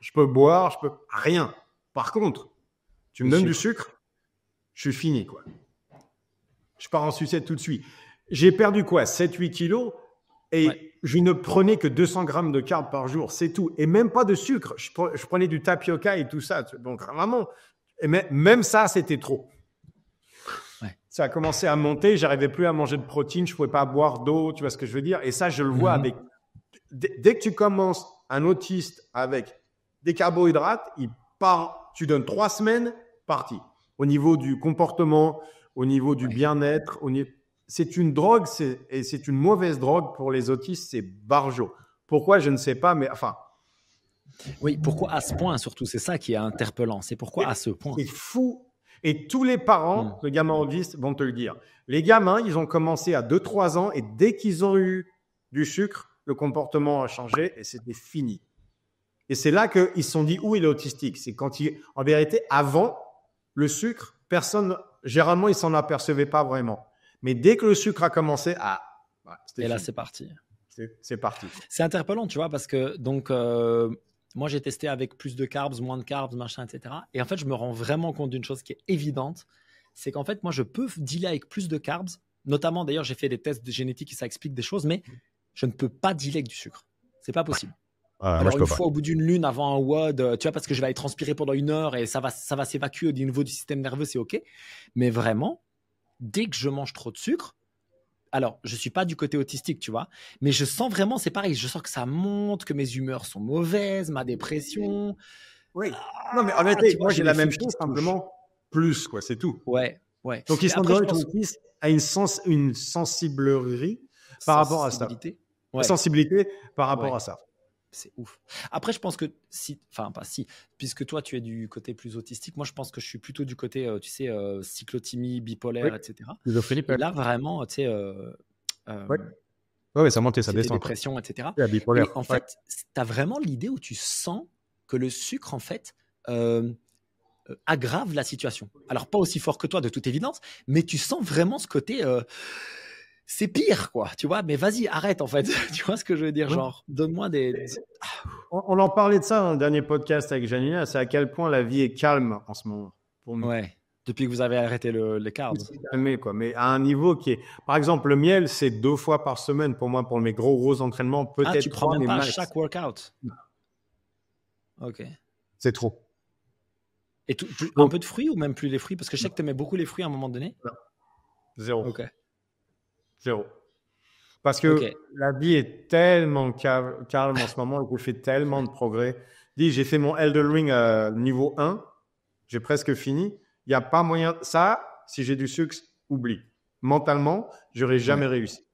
Speaker 2: je peux boire, je peux rien. Par contre, tu me donnes du sucre, je suis fini, quoi. Je pars en sucette tout de suite. J'ai perdu quoi, 7-8 kilos et je ne prenais que 200 grammes de carbs par jour, c'est tout. Et même pas de sucre. Je prenais du tapioca et tout ça. Donc vraiment, même ça, c'était trop. Ouais. Ça a commencé à monter. J'arrivais plus à manger de protéines. Je pouvais pas boire d'eau. Tu vois ce que je veux dire? Et ça, je le vois avec… Dès que tu commences un autiste avec des carbohydrates, tu donnes 3 semaines, parti. Au niveau du comportement, au niveau du bien-être, c'est une drogue, et c'est une mauvaise drogue pour les autistes, c'est barjo. Pourquoi, je ne sais pas, mais enfin…
Speaker 1: Oui, pourquoi à ce point, surtout, c'est ça qui est interpellant. C'est pourquoi à ce point.
Speaker 2: C'est fou. Et tous les parents de gamins autistes vont te le dire. Les gamins, ils ont commencé à 2-3 ans et dès qu'ils ont eu du sucre, le comportement a changé et c'était fini. Et c'est là qu'ils se sont dit où il est autistique. C'est quand en vérité, avant, le sucre, généralement, ils s'en apercevaient pas vraiment. Mais dès que le sucre a commencé,
Speaker 1: et là, c'est parti.
Speaker 2: C'est parti.
Speaker 1: C'est interpellant, tu vois, parce que donc, moi, j'ai testé avec plus de carbs, moins de carbs, machin, etc. Et en fait, je me rends vraiment compte d'une chose qui est évidente, c'est qu'en fait, moi, je peux dealer avec plus de carbs. Notamment, d'ailleurs, j'ai fait des tests de génétique et ça explique des choses, mais je ne peux pas dealer avec du sucre. C'est pas possible. Alors, une fois au bout d'une lune avant un WOD, tu vois, parce que je vais aller transpirer pendant 1 heure et ça va s'évacuer au niveau du système nerveux, c'est OK. Mais vraiment, dès que je mange trop de sucre, alors, je ne suis pas du côté autistique, tu vois, mais je sens vraiment, c'est pareil, je sens que ça monte, que mes humeurs sont mauvaises, ma dépression.
Speaker 2: Oui. Non, mais en réalité, moi, j'ai la même chose, simplement plus, quoi, c'est tout.
Speaker 1: Ouais.
Speaker 2: Donc, ils sont dans l'autisme à une sensiblerie par rapport à ça. Sensibilité par rapport à ça.
Speaker 1: C'est ouf. Après, je pense que puisque toi, tu es du côté plus autistique, moi, je pense que je suis plutôt du côté, cyclothymie, bipolaire, etc. Et là, vraiment, tu sais…
Speaker 2: ça monte et ça descend.
Speaker 1: Dépression, etc.
Speaker 2: La bipolaire.
Speaker 1: Et en fait, tu as vraiment l'idée où tu sens que le sucre, en fait, aggrave la situation. Alors, pas aussi fort que toi, de toute évidence, mais tu sens vraiment ce côté… c'est pire, quoi, tu vois, mais vas-y, arrête, en fait. Tu vois ce que je veux dire, genre, donne-moi des…
Speaker 2: On en parlait de ça dans le dernier podcast avec Janina, c'est à quel point la vie est calme en ce moment pour nous.
Speaker 1: Ouais, depuis que vous avez arrêté les carbs.
Speaker 2: C'est calmé, quoi, mais à un niveau qui est… Par exemple, le miel, c'est 2 fois par semaine pour moi, pour mes gros entraînements, peut-être
Speaker 1: tu prends
Speaker 2: 3,
Speaker 1: même pas
Speaker 2: max.
Speaker 1: Chaque workout?
Speaker 2: Non.
Speaker 1: Ok.
Speaker 2: C'est trop.
Speaker 1: Et un peu de fruits ou même plus les fruits? Parce que je sais que tu aimais beaucoup les fruits à un moment donné.
Speaker 2: Non. 0.
Speaker 1: Ok.
Speaker 2: 0. Parce que la vie est tellement calme en ce moment et qu'on fait tellement de progrès. J'ai fait mon Elden Ring niveau 1. J'ai presque fini. Il n'y a pas moyen… Ça, si j'ai du sucre, oublie. Mentalement, je n'aurais jamais réussi.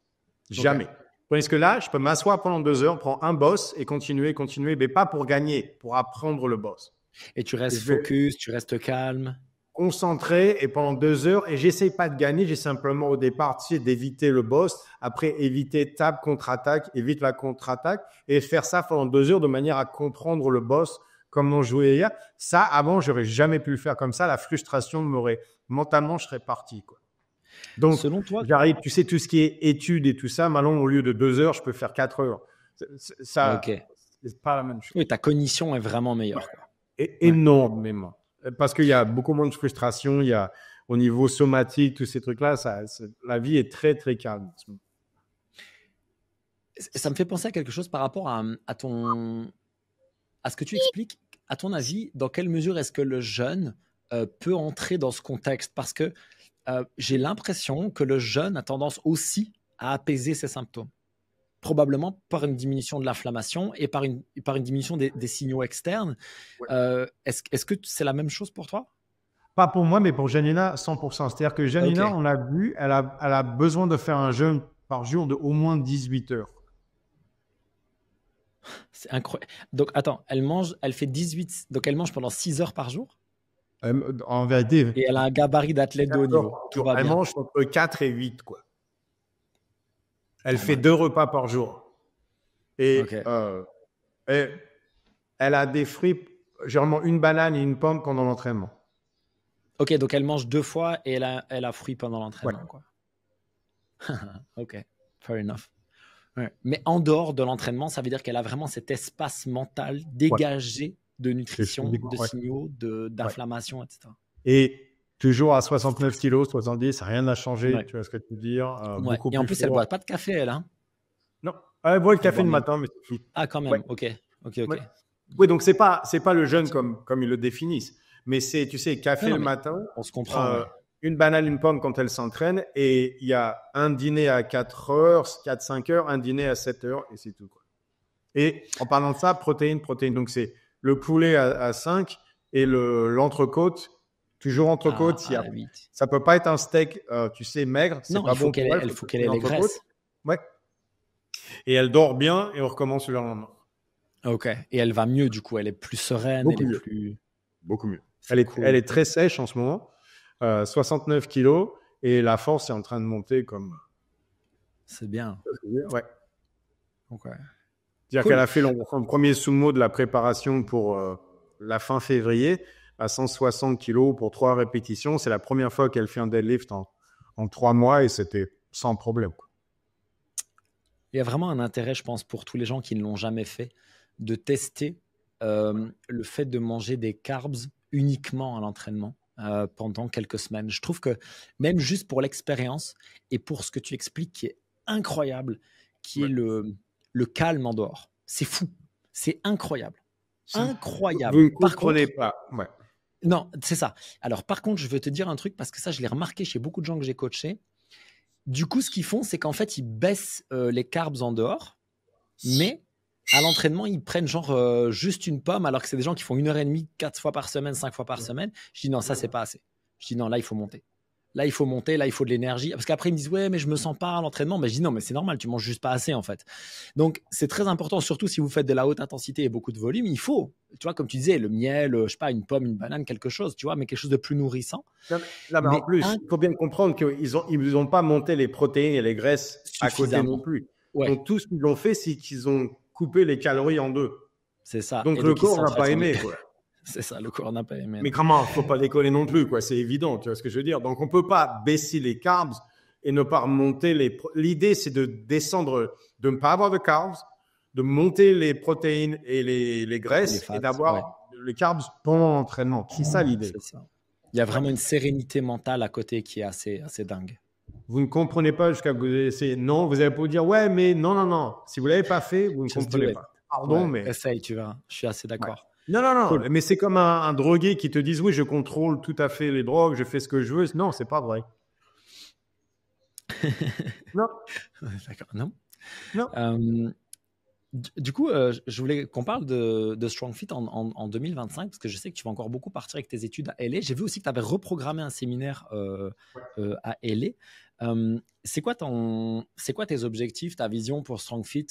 Speaker 2: Jamais. Tandis que là, je peux m'asseoir pendant 2 heures, prendre un boss et continuer, mais pas pour gagner, pour apprendre le boss.
Speaker 1: Et tu restes focus, tu restes calme.
Speaker 2: Concentré et pendant 2 heures, et j'essaie pas de gagner, j'ai simplement au départ, tu sais, d'éviter le boss, après éviter table, contre-attaque, évite la contre-attaque, et faire ça pendant 2 heures de manière à comprendre le boss comme on jouait hier. Ça, avant, j'aurais jamais pu le faire comme ça. La frustration mentalement, je serais parti, quoi. Donc, selon toi, j'arrive, tu sais, tout ce qui est études et tout ça, maintenant, au lieu de 2 heures, je peux faire 4 heures. Ça, c'est pas la même chose.
Speaker 1: Oui, ta cognition est vraiment meilleure, quoi.
Speaker 2: Et énormément. Parce qu'il y a beaucoup moins de frustration, il y a au niveau somatique, tous ces trucs-là, la vie est très, très calme.
Speaker 1: Ça me fait penser à quelque chose par rapport à ce que tu expliques. À ton avis, dans quelle mesure est-ce que le jeune peut entrer dans ce contexte? Parce que j'ai l'impression que le jeune a tendance aussi à apaiser ses symptômes. Probablement par une diminution de l'inflammation et par une diminution des signaux externes. Ouais. Est-ce que c'est la même chose pour toi?
Speaker 2: Pas pour moi, mais pour Janina, 100%. C'est-à-dire que Janina, on l'a vu, elle a besoin de faire un jeûne par jour de au moins 18 heures.
Speaker 1: C'est incroyable. Donc, attends, elle fait 18, donc elle mange pendant 6 heures par jour?
Speaker 2: En vérité.
Speaker 1: Et elle a un gabarit d'athlète de haut niveau.
Speaker 2: Elle mange entre 4 et 8, quoi. Elle fait 2 repas par jour. Et elle a des fruits, généralement une banane et une pomme pendant l'entraînement.
Speaker 1: Ok, donc elle mange 2 fois et elle a fruits pendant l'entraînement. Ouais. Quoi. Ok, fair enough. Ouais. Mais en dehors de l'entraînement, ça veut dire qu'elle a vraiment cet espace mental dégagé de nutrition, de signaux, d'inflammation, etc.
Speaker 2: Et toujours à 69 kilos, 70, rien n'a changé, tu vois ce que je veux dire.
Speaker 1: Beaucoup et en plus, elle ne boit pas de café, elle. Hein?
Speaker 2: Non, elle boit le café le matin, mais c'est tout.
Speaker 1: Ah, quand même, ok.
Speaker 2: Oui, donc c'est pas le jeûne comme ils le définissent, mais c'est, tu sais, café le matin.
Speaker 1: On se comprend.
Speaker 2: Une banane, une pomme quand elle s'entraîne, et il y a un dîner à 4 heures, 4-5 heures, un dîner à 7 heures, et c'est tout, quoi. Et en parlant de ça, protéines. Donc c'est le poulet à 5 et l'entrecôte. Toujours entrecôte, ça peut pas être un steak, tu sais, maigre. C'est pas bon pour elle.
Speaker 1: Il faut qu'elle ait les graisses.
Speaker 2: Ouais. Et elle dort bien et on recommence le lendemain.
Speaker 1: Ok. Et elle va mieux du coup. Elle est plus sereine.
Speaker 2: Beaucoup mieux. Elle est très sèche en ce moment. 69 kilos et la force est en train de monter comme.
Speaker 1: C'est bien.
Speaker 2: Ouais.
Speaker 1: Okay.
Speaker 2: C'est-à-dire qu'elle a fait son premier sumo de la préparation pour la fin février à 160 kilos pour 3 répétitions. C'est la première fois qu'elle fait un deadlift en 3 mois et c'était sans problème.
Speaker 1: Il y a vraiment un intérêt, je pense, pour tous les gens qui ne l'ont jamais fait, de tester le fait de manger des carbs uniquement à l'entraînement pendant quelques semaines. Je trouve que même juste pour l'expérience et pour ce que tu expliques qui est incroyable, qui est le calme en dehors. C'est fou. C'est incroyable. Incroyable.
Speaker 2: Vous ne comprenez pas. Ouais.
Speaker 1: Non, c'est ça. Alors, par contre, je veux te dire un truc parce que ça, je l'ai remarqué chez beaucoup de gens que j'ai coachés. Du coup, ce qu'ils font, c'est qu'en fait, ils baissent les carbs en dehors, mais à l'entraînement, ils prennent genre juste une pomme, alors que c'est des gens qui font 1h30, 4 fois par semaine, 5 fois par semaine. Je dis non, ça, c'est pas assez. Je dis non, là, il faut monter. Là, il faut monter, là, il faut de l'énergie. Parce qu'après, ils me disent, ouais, mais je me sens pas à l'entraînement. Mais je dis, non, mais c'est normal, tu manges juste pas assez, en fait. Donc, c'est très important, surtout si vous faites de la haute intensité et beaucoup de volume. Il faut, tu vois, comme tu disais, le miel, je sais pas, une pomme, une banane, quelque chose, tu vois, mais quelque chose de plus nourrissant.
Speaker 2: Là, mais en plus, il faut bien comprendre qu'ils ont pas monté les protéines et les graisses à côté non plus. Ouais. Donc, tout ce qu'ils ont fait, c'est qu'ils ont coupé les calories en deux.
Speaker 1: C'est ça.
Speaker 2: Donc, le corps n'a pas aimé, quoi.
Speaker 1: C'est ça, le corps n'a pas aimé.
Speaker 2: Mais comment? Il ne faut pas déconner non plus, quoi. C'est évident, tu vois ce que je veux dire. Donc, on ne peut pas baisser les carbs et ne pas remonter les... L'idée, c'est de descendre, de ne pas avoir de carbs, de monter les protéines et les graisses fats, et d'avoir les carbs pendant l'entraînement. C'est ça l'idée.
Speaker 1: C'est ça. Il y a vraiment une sérénité mentale à côté qui est assez dingue.
Speaker 2: Vous ne comprenez pas jusqu'à que vous essayez. Non, vous allez pas vous dire, ouais, mais non. Si vous ne l'avez pas fait, vous ne comprenez pas. Pardon, mais...
Speaker 1: Essaye, tu verras. Je suis assez d'accord.
Speaker 2: Ouais. Non. Cool. Mais c'est comme un drogué qui te dit, oui, je contrôle tout à fait les drogues, je fais ce que je veux. Non, c'est pas vrai.
Speaker 1: Non. D'accord, non. Du coup, je voulais qu'on parle de Strong Fit en 2025, parce que je sais que tu vas encore beaucoup partir avec tes études à LA. J'ai vu aussi que tu avais reprogrammé un séminaire à LA. C'est quoi tes objectifs, ta vision pour Strong Fit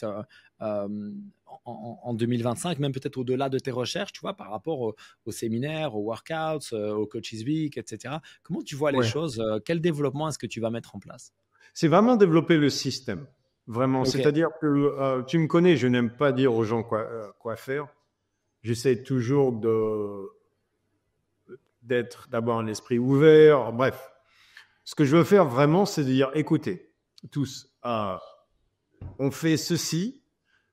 Speaker 1: en 2025, même peut-être au-delà de tes recherches, tu vois, par rapport au séminaire, aux workouts, au Coaches Week, etc. Comment tu vois les choses? Quel développement est-ce que tu vas mettre en place?
Speaker 2: C'est vraiment développer le système. Vraiment. Okay. C'est-à-dire que tu me connais, je n'aime pas dire aux gens quoi faire. J'essaie toujours d'être d'abord un esprit ouvert. Bref. Ce que je veux faire vraiment, c'est de dire, écoutez, tous, on fait ceci,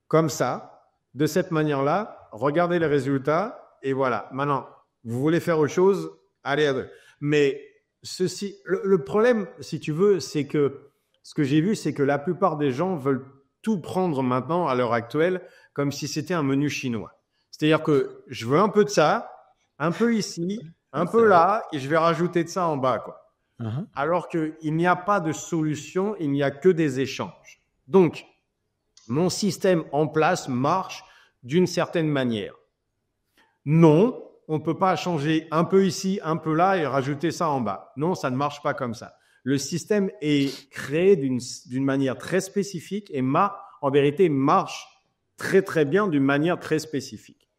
Speaker 2: comme ça, de cette manière-là, regardez les résultats, et voilà. Maintenant, vous voulez faire autre chose, allez. Mais ceci, le problème, si tu veux, c'est que ce que j'ai vu, c'est que la plupart des gens veulent tout prendre maintenant, à l'heure actuelle, comme si c'était un menu chinois. C'est-à-dire que je veux un peu de ça, un peu ici, un peu là, et je vais rajouter de ça en bas, quoi. Uh-huh. Alors qu'il n'y a pas de solution, il n'y a que des échanges. Donc, mon système en place marche d'une certaine manière. Non, on ne peut pas changer un peu ici, un peu là et rajouter ça en bas. Non, ça ne marche pas comme ça. Le système est créé d'une manière très spécifique et en vérité, marche très, très bien d'une manière très spécifique.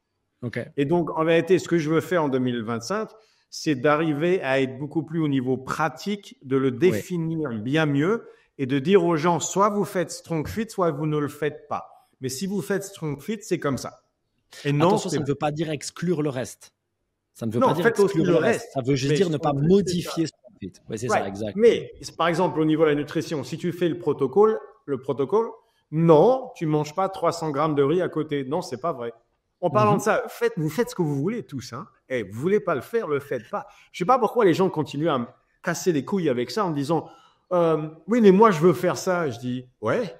Speaker 1: Okay.
Speaker 2: Et donc, en vérité, ce que je veux faire en 2025, c'est d'arriver à être beaucoup plus au niveau pratique, de le définir bien mieux et de dire aux gens, soit vous faites Strong Fit, soit vous ne le faites pas. Mais si vous faites Strong Fit, c'est comme ça.
Speaker 1: Et non, attention, ça ne veut pas dire exclure le reste. Ça ne veut pas dire exclure le reste. Ça veut juste dire ne pas modifier Strong Fit. Oui, c'est ça, exact.
Speaker 2: Mais par exemple, au niveau de la nutrition, si tu fais le protocole, non, tu ne manges pas 300 grammes de riz à côté. Non, ce n'est pas vrai. En parlant de ça, vous faites ce que vous voulez tous. Hein. Et vous ne voulez pas le faire, le faites pas. Je ne sais pas pourquoi les gens continuent à me casser les couilles avec ça en me disant oui, mais moi, je veux faire ça. Je dis ouais,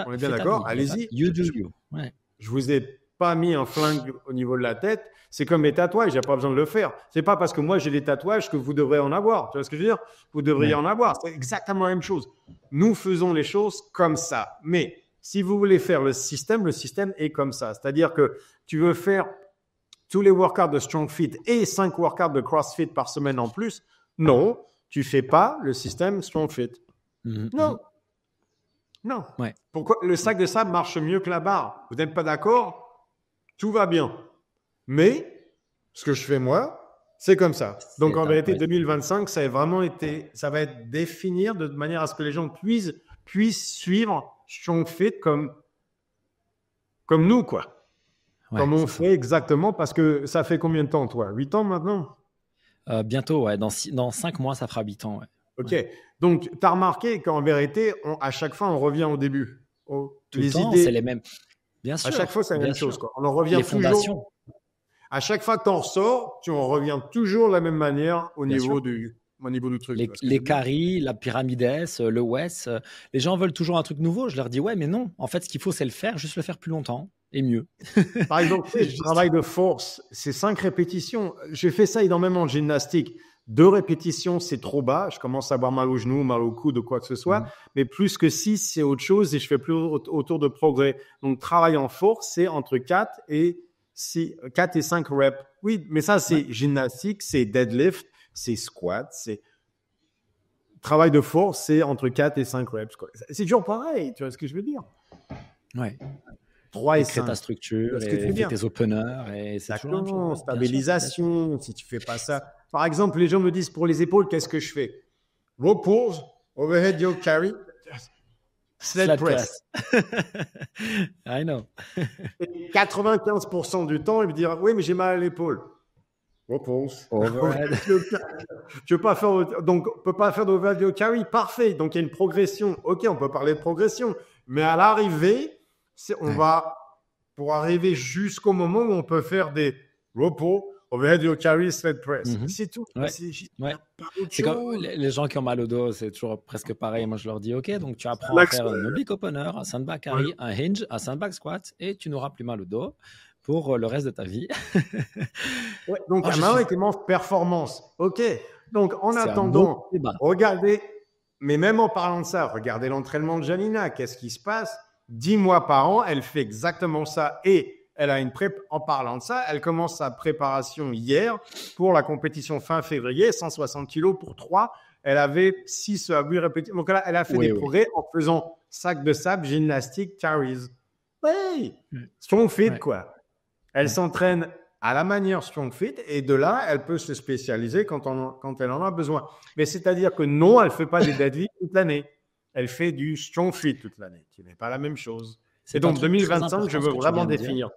Speaker 2: on est bien d'accord, allez-y.
Speaker 1: You do you. Ouais.
Speaker 2: Je vous ai pas mis un flingue au niveau de la tête. C'est comme mes tatouages, il n'y a pas besoin de le faire. Ce n'est pas parce que moi, j'ai des tatouages que vous devrez en avoir. Tu vois ce que je veux dire? Vous devriez en avoir. C'est exactement la même chose. Nous faisons les choses comme ça. Mais si vous voulez faire le système est comme ça. C'est-à-dire que tu veux faire tous les workouts de Strong Fit et 5 workouts de CrossFit par semaine en plus. Non, tu ne fais pas le système Strong Fit. Non. Non.
Speaker 1: Ouais.
Speaker 2: Pourquoi le sac de sable marche mieux que la barre? Vous n'êtes pas d'accord? Tout va bien. Mais ce que je fais moi, c'est comme ça. Donc en vérité, 2025, ça va être définir de manière à ce que les gens puissent suivre Strong Fit comme nous, quoi. Ouais, comme on fait exactement, parce que ça fait combien de temps, toi? 8 ans maintenant?
Speaker 1: Bientôt, ouais. Dans 5 mois, ça fera 8 ans, ouais.
Speaker 2: Ok. Ouais. Donc, tu as remarqué qu'en vérité, à chaque fois, on revient au début.
Speaker 1: Tout le temps, c'est les mêmes. Bien sûr.
Speaker 2: À chaque fois, c'est la même chose, quoi. On en revient toujours. À chaque fois que tu en ressors, tu en reviens toujours de la même manière au niveau du truc.
Speaker 1: Les caries, la pyramide S, le WES, les gens veulent toujours un truc nouveau. Je leur dis ouais, mais non. En fait, ce qu'il faut, c'est le faire, juste le faire plus longtemps et mieux.
Speaker 2: Par exemple, le travail de force, c'est 5 répétitions. J'ai fait ça énormément en gymnastique. 2 répétitions, c'est trop bas. Je commence à avoir mal au genou, mal au coude ou quoi que ce soit. Mais plus que 6, c'est autre chose et je fais plus autour de progrès. Donc, travail en force, c'est entre 4 et 5 reps. Oui, mais ça, c'est gymnastique, c'est deadlift, c'est squat, c'est travail de force, c'est entre 4 et 5 reps. Quoi. C'est toujours pareil, tu vois ce que je veux dire?
Speaker 1: Ouais.
Speaker 2: 3 et 5.
Speaker 1: Crée ta structure, et tes openers. Et c'est
Speaker 2: exactement, stabilisation, bien sûr. Si tu fais pas ça. Par exemple, les gens me disent pour les épaules, qu'est-ce que je fais? Row pulls, overhead yoke carry, sled press.
Speaker 1: I know.
Speaker 2: 95% du temps, il me dira oui, mais j'ai mal à l'épaule. Row pulls.
Speaker 1: Overhead.
Speaker 2: Tu veux pas faire, donc on peut pas faire d'overhead yoke carry, parfait. Donc il y a une progression. Ok, on peut parler de progression, mais à l'arrivée, pour arriver jusqu'au moment où on peut faire des row pulls, overhead yoke carry, sled press. C'est tout.
Speaker 1: Ouais. C'est comme les gens qui ont mal au dos, c'est toujours presque pareil. Moi, je leur dis, OK, donc tu apprends à faire un oblique opener, un sandbag carry, un hinge, un sandbag squat, et tu n'auras plus mal au dos pour le reste de ta vie.
Speaker 2: Donc, performance. OK. Donc, en attendant, regardez, mais même en parlant de ça, regardez l'entraînement de Janina. Qu'est-ce qui se passe? 10 mois par an, elle fait exactement ça et elle a en parlant de ça, elle commence sa préparation hier pour la compétition fin février, 160 kilos pour 3. Elle avait 6 à 8 répétitions. Donc là, elle a fait des progrès en faisant sac de sable, gymnastique, carries. Oui, Strong Fit, quoi. Elle s'entraîne à la manière Strong Fit et de là, elle peut se spécialiser quand elle en a besoin. Mais c'est-à-dire que non, elle ne fait pas des deadlifts toute l'année. Elle fait du Strong Fit toute l'année, qui n'est pas la même chose. Et donc, 2025, je veux vraiment définir ça.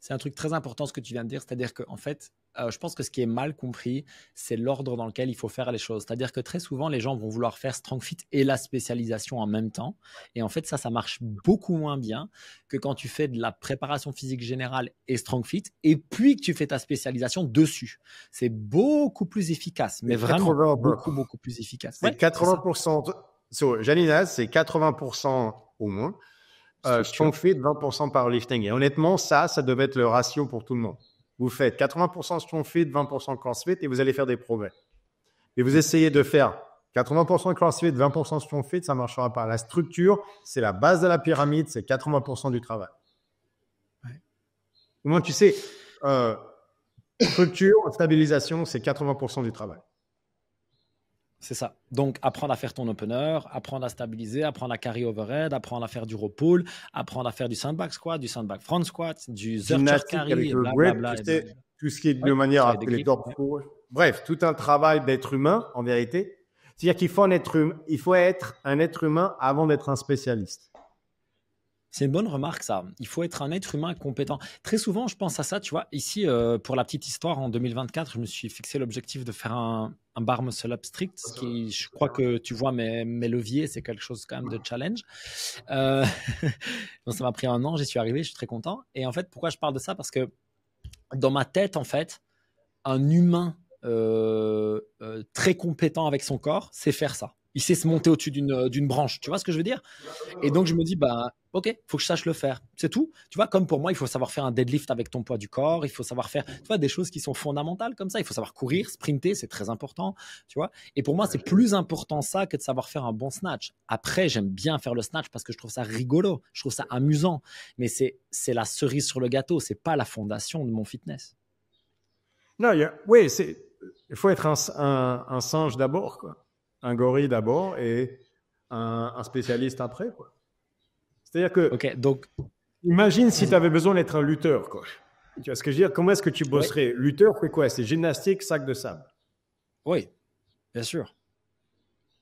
Speaker 1: C'est un truc très important ce que tu viens de dire, c'est-à-dire qu'en fait, je pense que ce qui est mal compris, c'est l'ordre dans lequel il faut faire les choses. C'est-à-dire que très souvent, les gens vont vouloir faire Strong Fit et la spécialisation en même temps. Et en fait, ça marche beaucoup moins bien que quand tu fais de la préparation physique générale et Strong Fit et puis que tu fais ta spécialisation dessus. C'est beaucoup plus efficace, mais vraiment beaucoup plus efficace.
Speaker 2: C'est 80%. Janina, c'est 80% au moins. Strong Fit, 20% powerlifting. Et honnêtement, ça devait être le ratio pour tout le monde. Vous faites 80% Strong Fit, 20% CrossFit et vous allez faire des progrès. Et vous essayez de faire 80% CrossFit, 20% Strong Fit, ça ne marchera pas. La structure, c'est la base de la pyramide, c'est 80% du travail. Au moins, tu sais, structure, stabilisation, c'est 80% du travail.
Speaker 1: C'est ça. Donc, apprendre à faire ton opener, apprendre à stabiliser, apprendre à carry overhead, apprendre à faire du row pull, apprendre à faire du sandbag squat, du sandbag front squat, du zercher carry, blablabla.
Speaker 2: Tout ce qui est de manière à les top pull. Bref, tout un travail d'être humain, en vérité. C'est-à-dire qu'il faut être un être humain avant d'être un spécialiste.
Speaker 1: C'est une bonne remarque, ça. Il faut être un être humain compétent. Très souvent, je pense à ça, tu vois. Ici, pour la petite histoire, en 2024, je me suis fixé l'objectif de faire un bar muscle-up strict, ce qui, je crois que tu vois mes leviers, c'est quelque chose quand même de challenge. Donc, ça m'a pris 1 an, j'y suis arrivé, je suis très content. Et en fait, pourquoi je parle de ça? Parce que dans ma tête, en fait, un humain très compétent avec son corps, c'est faire ça. Il sait se monter au-dessus d'une branche. Tu vois ce que je veux dire? Et donc, je me dis, OK, il faut que je sache le faire. C'est tout. Tu vois, comme pour moi, il faut savoir faire un deadlift avec ton poids du corps. Il faut savoir faire, tu vois, des choses qui sont fondamentales comme ça. Il faut savoir courir, sprinter, c'est très important. Tu vois. Et pour moi, c'est plus important ça que de savoir faire un bon snatch. Après, j'aime bien faire le snatch parce que je trouve ça rigolo. Je trouve ça amusant. Mais c'est la cerise sur le gâteau. C'est pas la fondation de mon fitness.
Speaker 2: Non, il faut être un singe d'abord, quoi. Un gorille d'abord et un spécialiste après, quoi. C'est-à-dire que,
Speaker 1: donc,
Speaker 2: imagine si tu avais besoin d'être un lutteur, quoi. Tu vois ce que je veux dire? Comment est-ce que tu bosserais? Lutteur, c'est quoi? C'est gymnastique, sac de sable.
Speaker 1: Oui, bien sûr.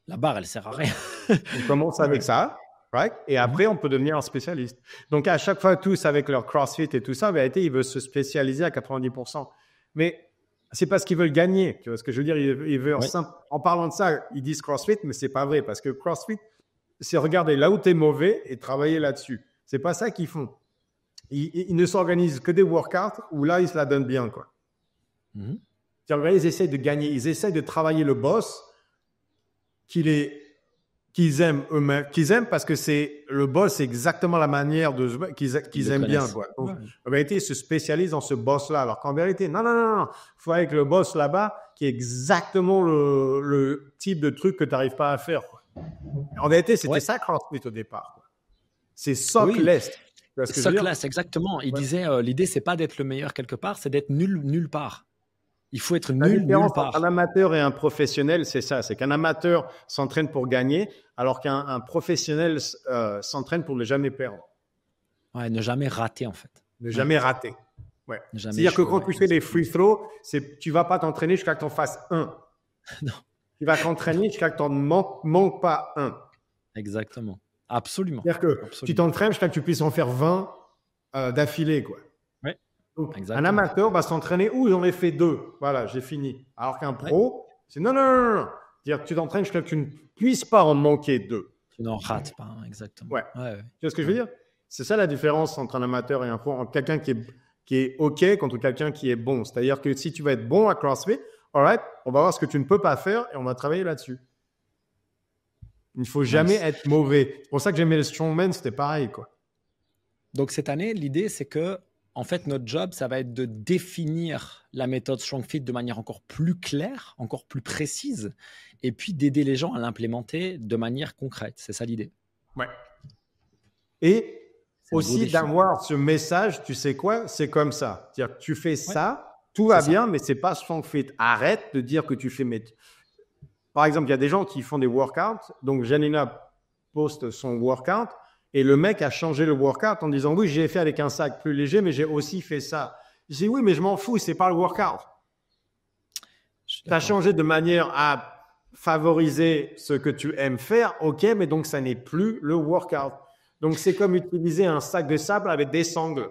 Speaker 1: La barre, elle sert à rien.
Speaker 2: On commence avec ça, right? Et après, on peut devenir un spécialiste. Donc, à chaque fois, tous avec leur CrossFit et tout ça, en vérité, ils veulent se spécialiser à 90%. Mais c'est parce qu'ils veulent gagner. Tu vois ce que je veux dire? Ils veulent en parlant de ça, ils disent CrossFit, mais c'est pas vrai parce que CrossFit, c'est regarder là où tu es mauvais et travailler là-dessus. C'est pas ça qu'ils font. Ils ne s'organisent que des workouts où là, ils se la donnent bien, quoi. Ils essaient de gagner. Ils essaient de travailler le boss qu'ils aiment eux-mêmes, qu'ils aiment parce que c'est le boss, c'est exactement la manière qu'ils aiment bien, quoi. Donc, en vérité, ils se spécialisent dans ce boss-là. Alors qu'en vérité, non. Il faut avec le boss là-bas qui est exactement le type de truc que tu n'arrives pas à faire, quoi. En vérité, c'était ça CrossFit au départ, quoi. C'est Sockless.
Speaker 1: Sockless, exactement. Il disait, l'idée, c'est pas d'être le meilleur quelque part, c'est d'être nulle part. Il faut être nulle part.
Speaker 2: Un amateur et un professionnel, c'est ça. C'est qu'un amateur s'entraîne pour gagner, alors qu'un professionnel s'entraîne pour ne jamais perdre.
Speaker 1: Ouais, ne jamais rater, en fait.
Speaker 2: Ne jamais rater. Ouais. C'est-à-dire que quand tu fais des free throws, tu ne vas pas t'entraîner jusqu'à ce que tu en fasses un.
Speaker 1: Non.
Speaker 2: Tu vas t'entraîner jusqu'à ce que tu n'en manques pas un.
Speaker 1: Exactement. Absolument.
Speaker 2: C'est-à-dire que tu t'entraînes jusqu'à ce que tu puisses en faire 20 d'affilée, quoi. Donc, un amateur va s'entraîner, j'en ai fait 2. Voilà, j'ai fini. Alors qu'un pro, c'est non. C'est-à-dire que tu t'entraînes jusqu'à ce que tu ne puisses pas en manquer 2.
Speaker 1: Tu n'en rates pas, exactement.
Speaker 2: Ouais. Tu vois ce que je veux dire? C'est ça la différence entre un amateur et un pro, entre quelqu'un qui est OK contre quelqu'un qui est bon. C'est-à-dire que si tu vas être bon à CrossFit, on va voir ce que tu ne peux pas faire et on va travailler là-dessus. Il ne faut jamais être mauvais. C'est pour ça que j'aimais le strongman, c'était pareil, quoi.
Speaker 1: Donc cette année, l'idée, c'est que en fait, notre job, ça va être de définir la méthode StrongFit de manière encore plus claire, encore plus précise, et puis d'aider les gens à l'implémenter de manière concrète. C'est ça l'idée.
Speaker 2: Ouais. Et
Speaker 1: C'est un beau
Speaker 2: aussi
Speaker 1: défi.
Speaker 2: d'avoir ce message, tu sais quoi, c'est comme ça. C'est-à-dire que tu fais ça, tout va bien, mais c'est pas strong fit. Arrête de dire que tu fais. Par exemple, il y a des gens qui font des workouts. Donc, Janina poste son workout et le mec a changé le workout en disant oui, j'ai fait avec un sac plus léger, mais j'ai aussi fait ça. Je dis oui, mais je m'en fous, c'est pas le workout. Tu as changé de manière à favoriser ce que tu aimes faire, ok, mais donc ça n'est plus le workout. Donc, c'est comme utiliser un sac de sable avec des sangles.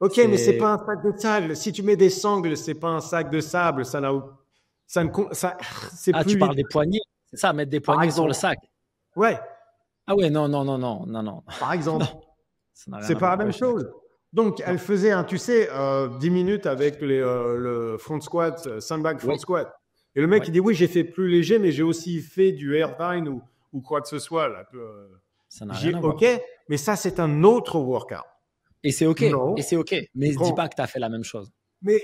Speaker 2: Ok, mais c'est pas un sac de sable. Si tu mets des sangles, c'est pas un sac de sable. C'est plus.
Speaker 1: Tu parles des poignées, c'est ça, mettre des poignées sur le sac.
Speaker 2: Ouais.
Speaker 1: Ah ouais, non.
Speaker 2: Par exemple,
Speaker 1: non,
Speaker 2: c'est pas la même chose. Donc, elle faisait 10 minutes avec le front squat, sandbag front squat. Et le mec, il dit, oui, j'ai fait plus léger, mais j'ai aussi fait du airline ou quoi que ce soit. Là.
Speaker 1: Ça n'a rien à voir.
Speaker 2: OK, mais ça, c'est un autre workout.
Speaker 1: Et c'est OK. Non. Et c'est OK. Mais dis pas que tu as fait la même chose.
Speaker 2: Mais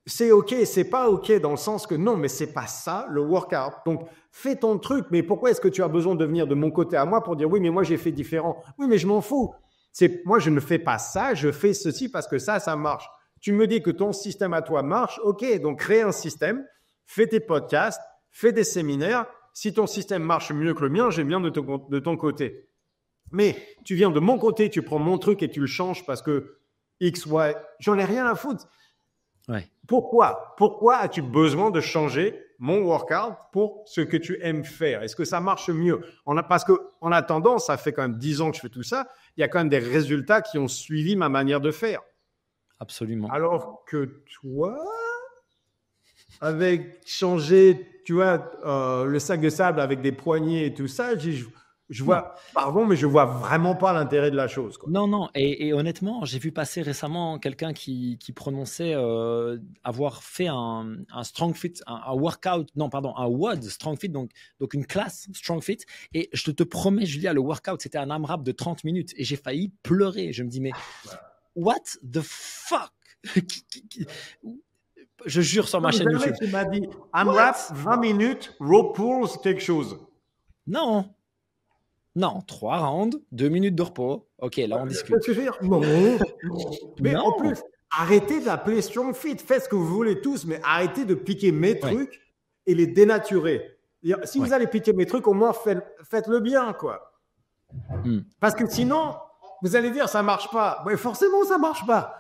Speaker 2: c'est OK, c'est pas OK dans le sens que non, mais c'est pas ça le workout. Donc, fais ton truc. Mais pourquoi est-ce que tu as besoin de venir de mon côté à moi pour dire oui, mais moi, j'ai fait différent? Oui, mais je m'en fous. Moi, je ne fais pas ça, je fais ceci parce que ça marche. Tu me dis que ton système à toi marche, OK, donc crée un système, fais tes podcasts, fais des séminaires. Si ton système marche mieux que le mien, j'aime bien de ton côté. Mais tu viens de mon côté, tu prends mon truc et tu le changes parce que X, Y, j'en ai rien à foutre.
Speaker 1: Ouais.
Speaker 2: Pourquoi as-tu besoin de changer mon workout pour ce que tu aimes faire? Est-ce que ça marche mieux? Parce qu'en attendant, ça fait quand même 10 ans que je fais tout ça, il y a quand même des résultats qui ont suivi ma manière de faire.
Speaker 1: Absolument.
Speaker 2: Alors que toi, avec changer, tu vois, le sac de sable avec des poignées et tout ça, je vois, pardon, mais je vois vraiment pas l'intérêt de la chose, quoi.
Speaker 1: Non. Et honnêtement, j'ai vu passer récemment quelqu'un qui prononçait avoir fait un strong fit, un workout, un WOD strong fit, donc une classe strong fit. Et je te promets, Julia, le workout, c'était un AMRAP de 30 minutes et j'ai failli pleurer. Je me dis, mais what the fuck? Je jure sur ma chaîne YouTube.
Speaker 2: Tu m'as dit AMRAP, 20 minutes, row pulls, quelque chose.
Speaker 1: Non, 3 rounds, 2 minutes de repos. Ok, là, on discute.
Speaker 2: Non. Mais en plus, arrêtez d'appeler Strong Fit. Faites ce que vous voulez tous, mais arrêtez de piquer mes trucs et les dénaturer. Si vous allez piquer mes trucs, au moins, faites-le bien, quoi. Parce que sinon, vous allez dire, ça marche pas. Ouais, forcément, ça marche pas.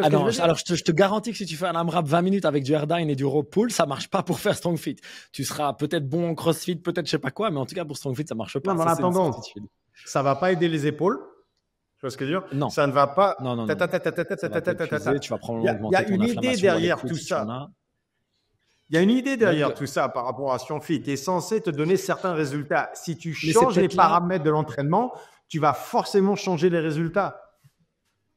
Speaker 1: Alors, je te garantis que si tu fais un AMRAP 20 minutes avec du airdyne et du row pull, ça marche pas pour faire strong fit. Tu seras peut-être bon en crossfit, peut-être je sais pas quoi, mais en tout cas pour strong fit, ça marche pas.
Speaker 2: Non, mais en attendant, ça va pas aider les épaules. Tu vois ce que je veux dire?
Speaker 1: Non.
Speaker 2: Ça ne va pas.
Speaker 1: Non. Tu vas probablement augmenter ton inflammation.
Speaker 2: Il y a une idée derrière tout ça. Il y a une idée derrière tout ça par rapport à Strong Fit. Tu es censé te donner certains résultats. Si tu changes les paramètres de l'entraînement, tu vas forcément changer les résultats.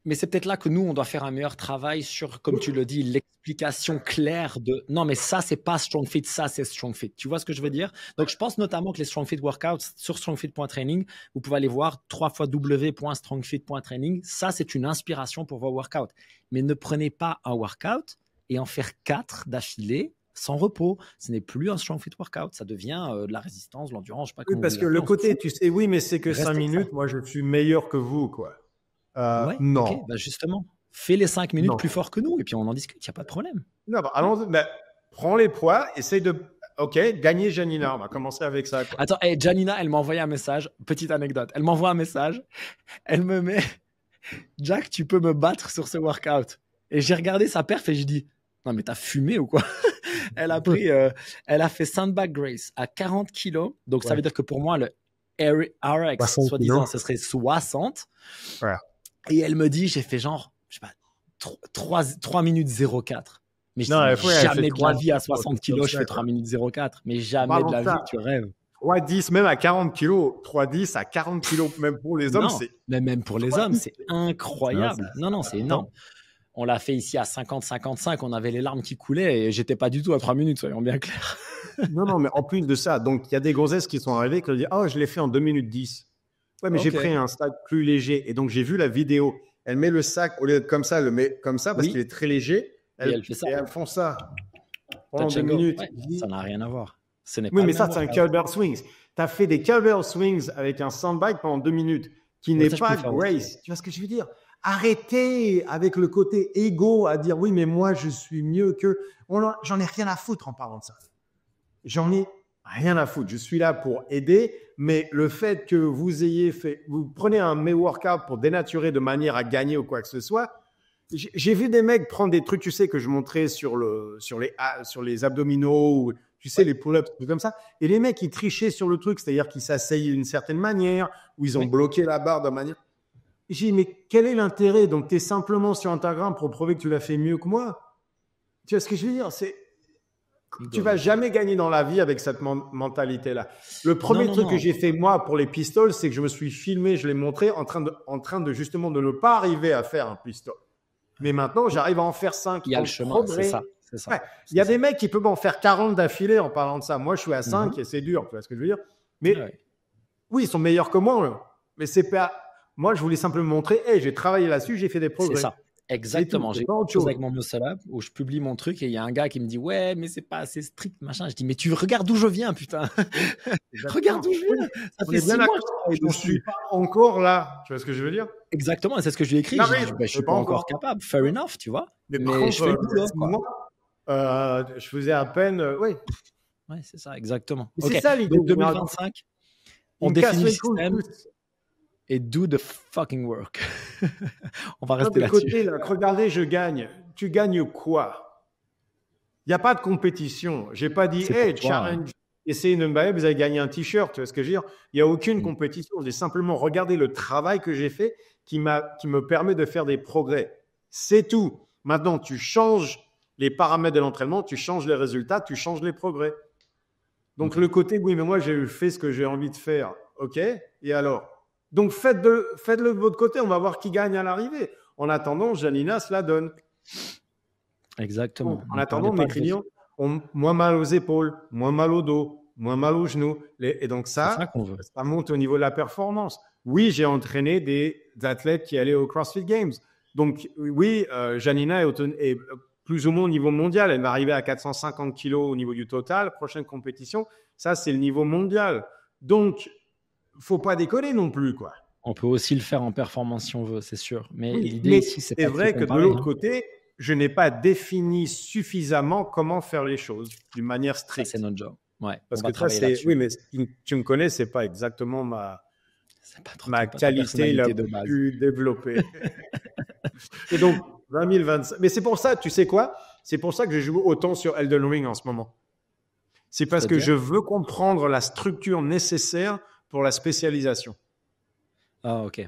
Speaker 1: Mais c'est peut-être là que nous, on doit faire un meilleur travail sur, comme tu le dis, l'explication claire de non, mais ça, c'est pas Strong Fit, ça, c'est Strong Fit. Tu vois ce que je veux dire? Donc, je pense notamment que les Strong Fit workouts sur strongfit.training, vous pouvez aller voir www.strongfit.training. Ça, c'est une inspiration pour vos workouts. Mais ne prenez pas un workout et en faire 4 d'affilée sans repos. Ce n'est plus un Strong Fit workout. Ça devient de la résistance, de l'endurance, je sais pas comment.
Speaker 2: Oui, parce que le côté, tu sais, oui, mais c'est que 5 minutes, moi, je suis meilleur que vous, quoi. Non.
Speaker 1: Okay, justement, fais les 5 minutes plus fort que nous et puis on en discute, il n'y a pas de problème.
Speaker 2: Non, allons, prends les poids, essaye de gagner Janina. On va commencer avec ça, quoi.
Speaker 1: Attends, Janina, elle m'a envoyé un message, petite anecdote. Elle m'envoie un message, elle me met Jack, tu peux me battre sur ce workout. Et j'ai regardé sa perf et j'ai dit non, mais t'as fumé ou quoi? Elle a fait sandbag race à 40 kilos. Donc, ça veut dire que pour moi, le RX, soi-disant, ce serait 60.
Speaker 2: Ouais.
Speaker 1: Et elle me dit, j'ai fait genre, je sais pas, 3 minutes 04. Mais jamais de la vie à 60 kilos, je fais 3 minutes 04. Mais jamais de la vie, tu rêves.
Speaker 2: 3,10 même à 40 kilos. 3,10 à 40 kilos, même pour les hommes, c'est.
Speaker 1: Mais même pour les hommes, c'est incroyable. Non, c'est énorme. On l'a fait ici à 50-55, on avait les larmes qui coulaient et j'étais pas du tout à 3 minutes, soyons bien clairs.
Speaker 2: non, mais en plus de ça, donc il y a des gonzesses qui sont arrivées qui ont dit « Oh, je l'ai fait en 2 minutes 10 ». Ouais, mais j'ai pris un sac plus léger et donc j'ai vu la vidéo. Elle met le sac, au lieu de comme ça, elle le met comme ça parce qu'il est très léger.
Speaker 1: Elle fait ça.
Speaker 2: Et elles font ça pendant 2 minutes.
Speaker 1: Ça n'a rien à voir. Ce n'est
Speaker 2: Oui,
Speaker 1: pas
Speaker 2: mais
Speaker 1: le
Speaker 2: ça,
Speaker 1: même
Speaker 2: c'est un
Speaker 1: workout.
Speaker 2: kettlebell swings. Tu as fait des kettlebell swings avec un sandbag pendant 2 minutes, qui
Speaker 1: Ouais,
Speaker 2: n'est
Speaker 1: ça, je peux
Speaker 2: pas
Speaker 1: le faire aussi.
Speaker 2: grace. Tu vois ce que je veux dire? Arrêtez avec le côté égo à dire oui, mais moi, je suis mieux que. J'en ai rien à foutre en parlant de ça. J'en ai rien à foutre. Je suis là pour aider, mais le fait que vous prenez un workout pour dénaturer de manière à gagner ou quoi que ce soit. J'ai vu des mecs prendre des trucs, tu sais, que je montrais sur les abdominaux, ou, tu sais, les pull-ups, trucs comme ça. Et les mecs, ils trichaient sur le truc, c'est-à-dire qu'ils s'asseyent d'une certaine manière, ou ils ont bloqué la barre de manière. J'ai dit, mais quel est l'intérêt? Donc, tu es simplement sur Instagram pour prouver que tu l'as fait mieux que moi. Tu vois ce que je veux dire? Tu vas jamais gagner dans la vie avec cette mentalité-là. Le premier truc que j'ai fait, moi, pour les pistoles, c'est que je me suis filmé, je l'ai montré en train de justement de ne pas arriver à faire un pistol. Mais maintenant, j'arrive à en faire 5.
Speaker 1: Il y a le chemin, c'est ça.
Speaker 2: Ouais. Il y a des mecs qui peuvent en faire 40 d'affilée en parlant de ça. Moi, je suis à 5 et c'est dur, tu vois ce que je veux dire? Mais oui, ils sont meilleurs que moi. Là. Mais c'est pas. Moi, je voulais simplement montrer, hey, j'ai travaillé là-dessus, j'ai fait des progrès.
Speaker 1: C'est ça. Exactement. J'ai une chose avec mon muscle up où je publie mon truc et il y a un gars qui me dit ouais, mais c'est pas assez strict, machin. Je dis mais tu regardes d'où je viens, putain. Regarde d'où je viens. Ça fait 6 mois que
Speaker 2: je ne suis pas encore là. Tu vois ce que je veux dire?
Speaker 1: Exactement. Et c'est ce que je lui ai écrit. Je suis pas encore capable. Fair enough, tu vois.
Speaker 2: Mais je fais le boulot. Je faisais à peine. Oui.
Speaker 1: Ouais, c'est ça, exactement.
Speaker 2: C'est ça l'idée.
Speaker 1: Donc 2025, on définit le système. Et do the fucking work. On va rester là-dessus.
Speaker 2: Regardez, je gagne. Tu gagnes quoi? Il n'y a pas de compétition. Je n'ai pas dit, hey, challenge, essayez de me battre, vous allez gagner un t-shirt. Tu vois ce que je veux dire? Il n'y a aucune compétition. J'ai simplement regardé le travail que j'ai fait qui me permet de faire des progrès. C'est tout. Maintenant, tu changes les paramètres de l'entraînement, tu changes les résultats, tu changes les progrès. Donc, le côté, oui, mais moi, j'ai fait ce que j'ai envie de faire. OK? Et alors? Donc, faites-le de votre côté. On va voir qui gagne à l'arrivée. En attendant, Janina se la donne.
Speaker 1: Exactement.
Speaker 2: Donc, en attendant, mes clients ont moins mal aux épaules, moins mal au dos, moins mal aux genoux. Et donc, ça monte au niveau de la performance. Oui, j'ai entraîné des athlètes qui allaient au CrossFit Games. Donc, oui, Janina est plus ou moins au niveau mondial. Elle va arriver à 450 kilos au niveau du total. Prochaine compétition, ça, c'est le niveau mondial. Donc, faut pas déconner non plus, quoi.
Speaker 1: On peut aussi le faire en performance si on veut, c'est sûr. Mais l'idée ici,
Speaker 2: c'est vrai que de l'autre côté, je n'ai pas défini suffisamment comment faire les choses d'une manière stricte.
Speaker 1: Ça, c'est notre job. Ouais,
Speaker 2: parce que ça, oui, mais tu me connais, c'est pas exactement ma qualité la plus développée. Et donc, 2025. Mais c'est pour ça, tu sais quoi? C'est pour ça que je joue autant sur Elden Ring en ce moment. C'est parce que je veux comprendre la structure nécessaire pour la spécialisation.
Speaker 1: Ah, ok.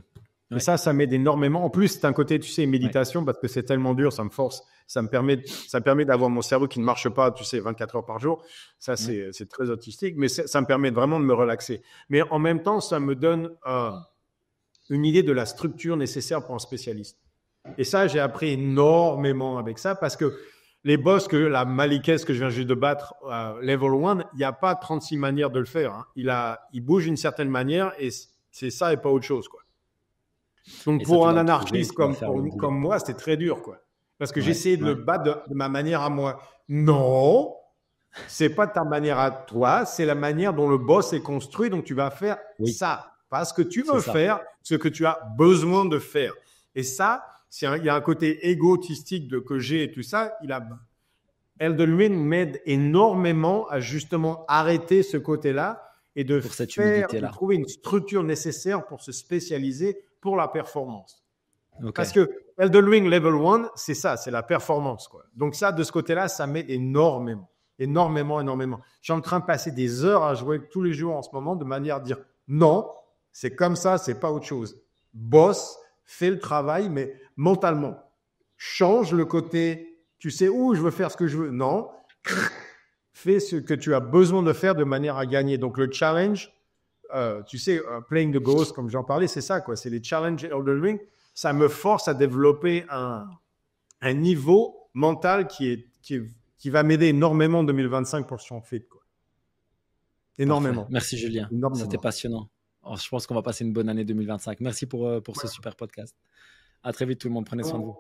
Speaker 2: Et ça m'aide énormément. En plus, c'est un côté, tu sais, méditation, parce que c'est tellement dur, ça me force. Ça me permet d'avoir mon cerveau qui ne marche pas, tu sais, 24 heures par jour. Ça, c'est très autistique, mais ça me permet vraiment de me relaxer. Mais en même temps, ça me donne une idée de la structure nécessaire pour un spécialiste. Et ça, j'ai appris énormément avec ça, parce que les boss, la Malikès que je viens juste de battre, level 1, il n'y a pas 36 manières de le faire. Hein. Il bouge d'une certaine manière et c'est ça et pas autre chose, quoi. Donc, pour un anarchiste comme moi, c'était très dur, quoi. Parce que j'essayais de le battre de ma manière à moi. Non, c'est pas ta manière à toi, c'est la manière dont le boss est construit. Donc, tu vas faire ça. Pas ce que tu veux faire, ce que tu as besoin de faire. Et ça, il y a un côté égotistique que j'ai et tout ça. Elden Ring m'aide énormément à justement arrêter ce côté-là et de trouver une structure nécessaire pour se spécialiser pour la performance. Okay. Parce que Elden Ring Level 1, c'est ça, c'est la performance, quoi. Donc ça, de ce côté-là, ça m'aide énormément. Énormément. Je suis en train de passer des heures à jouer tous les jours en ce moment de manière à dire non, c'est comme ça, c'est pas autre chose. Boss, fais le travail, mais mentalement. Change le côté, tu sais où je veux faire ce que je veux. Non, fais ce que tu as besoin de faire de manière à gagner. Donc le challenge, tu sais, playing the ghost, comme j'en parlais, c'est ça, quoi. C'est les challenges Elden Ring. Ça me force à développer un niveau mental qui va m'aider énormément en 2025 pour Strong Fit, quoi. Énormément.
Speaker 1: Parfait. Merci Julien. C'était passionnant. Alors, je pense qu'on va passer une bonne année 2025. Merci pour ce super podcast. À très vite tout le monde. Prenez soin de vous.